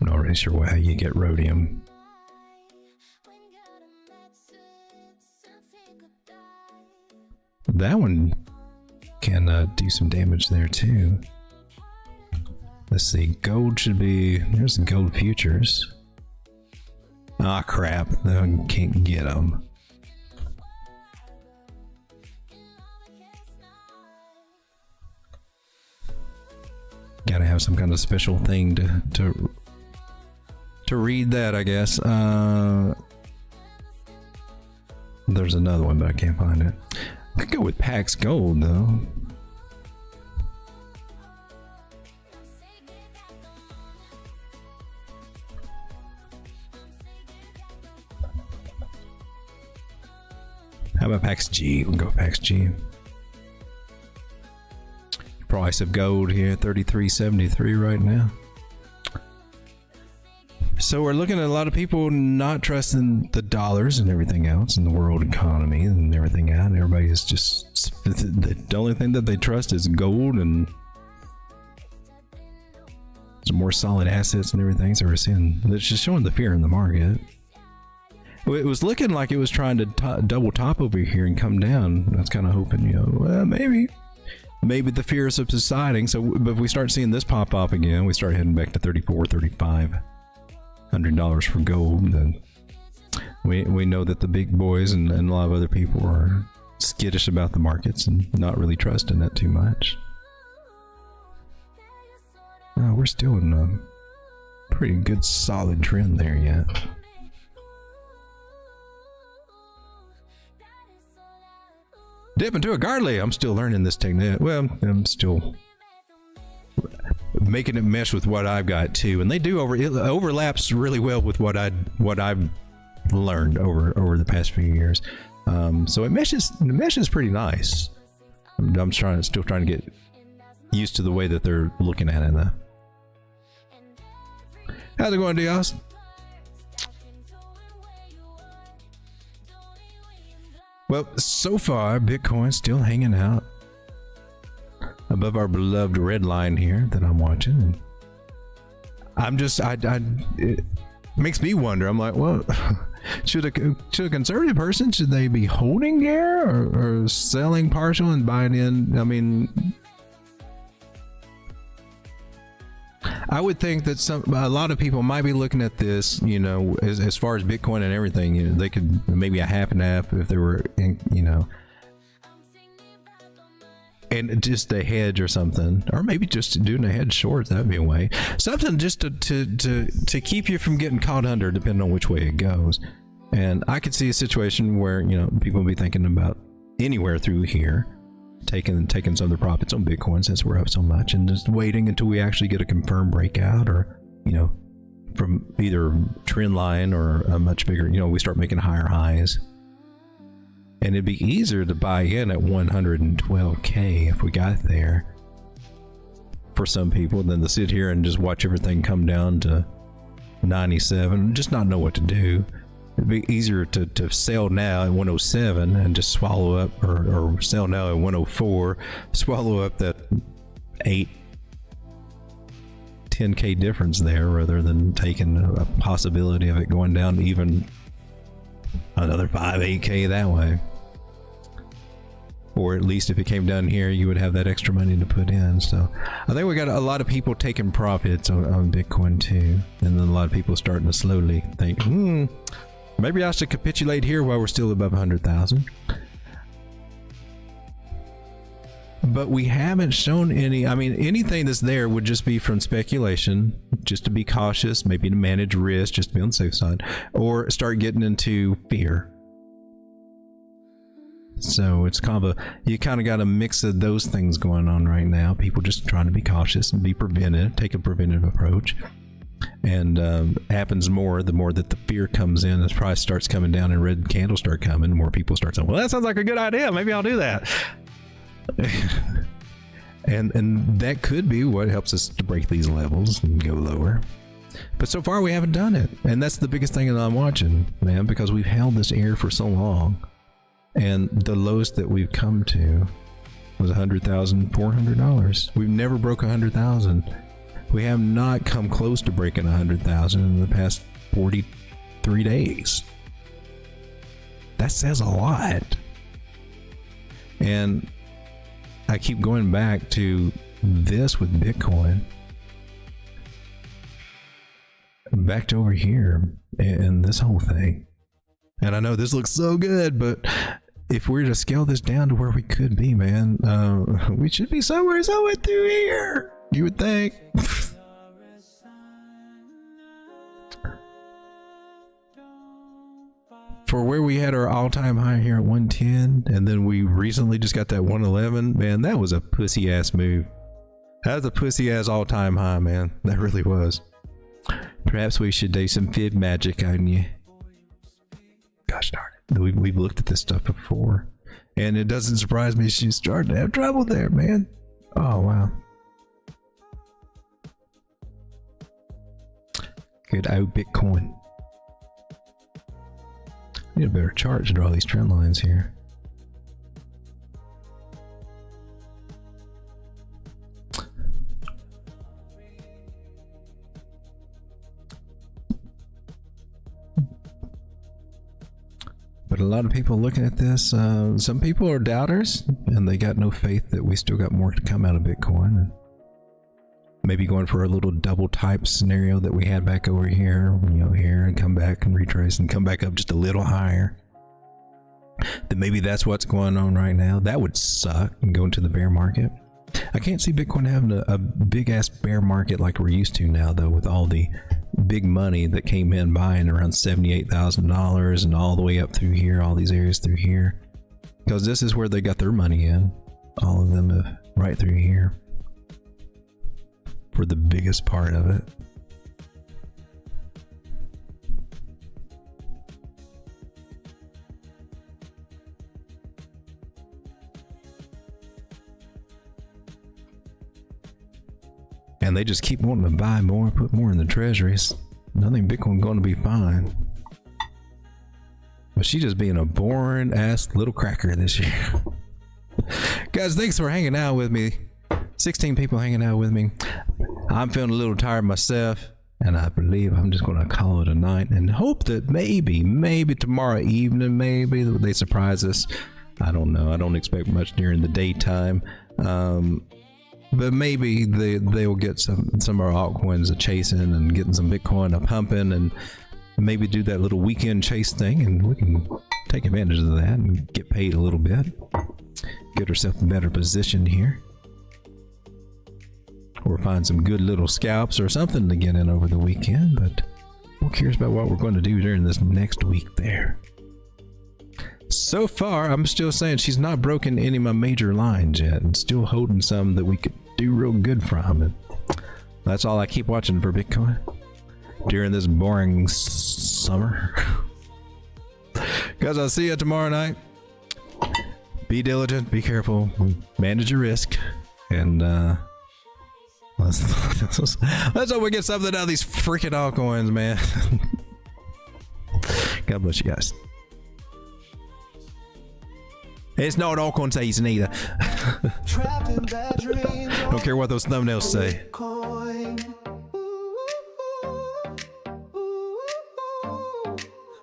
S4: I'm not really sure how you get rhodium. That one can do some damage there too. Let's see. Gold should be. There's the gold futures. Ah, crap. I can't get them. Gotta have some kind of special thing to read that, I guess. There's another one, but I can't find it. I could go with Pax Gold, though. How about Pax G? We'll go Pax G. Price of gold here, $33.73 right now. So we're looking at a lot of people not trusting the dollars and everything else in the world economy and everything out. And everybody is just, the only thing that they trust is gold and some more solid assets and everything. So we're seeing, it's just showing the fear in the market. It was looking like it was trying to double top over here and come down. I was kind of hoping, well, maybe the fear is subsiding. So, but if we start seeing this pop up again, we start heading back to $3,500 for gold, then we know that the big boys and a lot of other people are skittish about the markets and not really trusting it too much. We're still in a pretty good solid trend there yet. Dip into a Gardley. I'm still learning this technique. Well, I'm still making it mesh with what I've got too, and they do overlaps really well with what I've learned over the past few years. So it meshes pretty nice. I'm still trying to get used to the way that they're looking at it though. How's it going, Diaz? Well, so far, Bitcoin's still hanging out above our beloved red line here that I'm watching. And it makes me wonder. I'm like, well, should a conservative person, should they be holding here or selling partial and buying in? I mean, I would think that a lot of people might be looking at this, as far as Bitcoin and everything, they could maybe a half and half if they were, and just a hedge or something, or maybe just doing a hedge short, that'd be a way. Something just to keep you from getting caught under, depending on which way it goes. And I could see a situation where, you know, people will be thinking about anywhere through here, taking some of the profits on Bitcoin since we're up so much, and just waiting until we actually get a confirmed breakout, or, you know, from either trend line or a much bigger, you know, we start making higher highs. And it'd be easier to buy in at 112K if we got there for some people than to sit here and just watch everything come down to 97 and just not know what to do. It'd be easier to sell now at 107 and just swallow up, or sell now at 104, swallow up that 10K difference there, rather than taking a possibility of it going down to even another 8K that way. Or at least if it came down here, you would have that extra money to put in. So I think we got a lot of people taking profits on Bitcoin too. And then a lot of people starting to slowly think, maybe I should capitulate here while we're still above 100,000. But we haven't shown any, I mean, anything that's there would just be from speculation, just to be cautious, maybe to manage risk, just to be on the safe side, or start getting into fear. So it's kind of you kind of got a mix of those things going on right now. People just trying to be cautious and be preventive, take a preventive approach. And happens more the more that the fear comes in, as price starts coming down and red candles start coming, the more people start saying, well, that sounds like a good idea, maybe I'll do that. and that could be what helps us to break these levels and go lower. But so far we haven't done it, and that's the biggest thing that I'm watching, man, because we've held this air for so long. And the lowest that we've come to was $100,400. We've never broke 100,000. We have not come close to breaking 100,000 in the past 43 days. That says a lot. And I keep going back to this with Bitcoin. Back to over here and this whole thing. And I know this looks so good, but if we were to scale this down to where we could be, man, we should be somewhere through here, you would think. For where we had our all-time high here at 110, and then we recently just got that 111, man, that was a pussy-ass move. That was a pussy-ass all-time high, man. That really was. Perhaps we should do some fib magic on you. Gosh darn it. We've looked at this stuff before, and it doesn't surprise me she's starting to have trouble there, man. Oh, wow. Good old Bitcoin. Need a better chart to draw these trend lines here. But a lot of people looking at this, some people are doubters, and they got no faith that we still got more to come out of Bitcoin. And maybe going for a little double type scenario that we had back over here, you know, here, and come back and retrace and come back up just a little higher. Then maybe that's what's going on right now. That would suck, and go into the bear market. I can't see Bitcoin having a big ass bear market like we're used to now, though, with all the big money that came in buying around $78,000 and all the way up through here, all these areas through here, because this is where they got their money in. All of them right through here for the biggest part of it. And they just keep wanting to buy more, put more in the treasuries. I think Bitcoin going to be fine. But she's just being a boring ass little cracker this year. Guys, thanks for hanging out with me. 16 people hanging out with me. I'm feeling a little tired myself, and I believe I'm just going to call it a night and hope that maybe tomorrow evening, maybe they surprise us. I don't know. I don't expect much during the daytime. But maybe they'll get some of our altcoins a chasing and getting some Bitcoin a pumping, and maybe do that little weekend chase thing, and we can take advantage of that and get paid a little bit. get herself a better position here, or find some good little scalps or something to get in over the weekend. But we're curious about what we're going to do during this next week there. So far, I'm still saying she's not broken any of my major lines yet, and still holding some that we could do real good from. And that's all I keep watching for Bitcoin during this boring summer. Guys, I'll see you tomorrow night. Be diligent, be careful, manage your risk, and let's hope we get something out of these freaking altcoins, man. God bless you guys. It's not altcoin season either.
S2: Trapped in bad dreams.
S4: Don't care what those thumbnails say.
S2: Coin.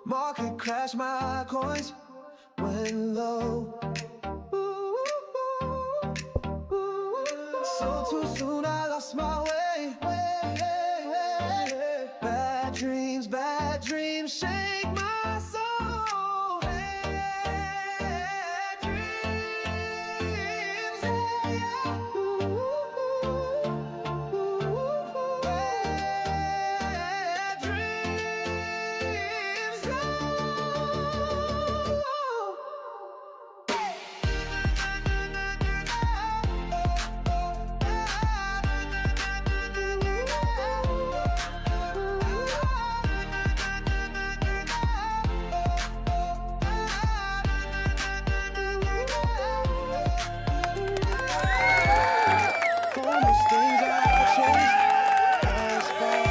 S2: Market crash, my coins went low. So too soon I lost my way. Bad dreams shake my soul. Bad dreams. Bad dreams. Foremost things I chased as far.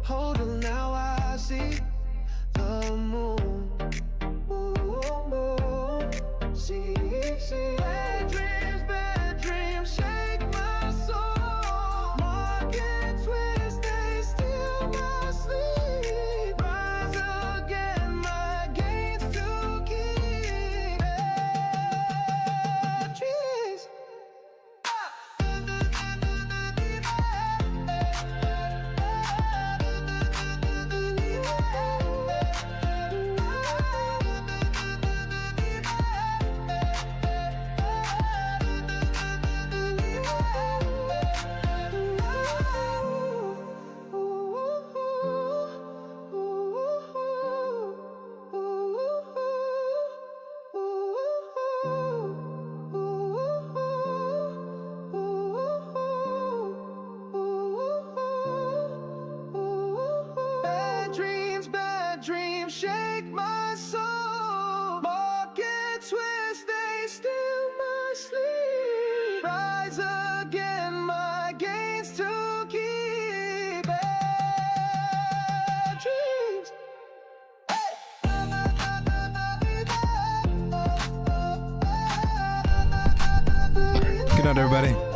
S2: Hold on, now I see the moon. See. Bad dreams shake my soul. Market twist, they steal my sleep. Rise again, my gains to keep. Bad dreams. Bad dreams shake my soul. Market twist, they steal my sleep. Rise again, my gains to keep. Bad dreams.
S4: Good night, everybody.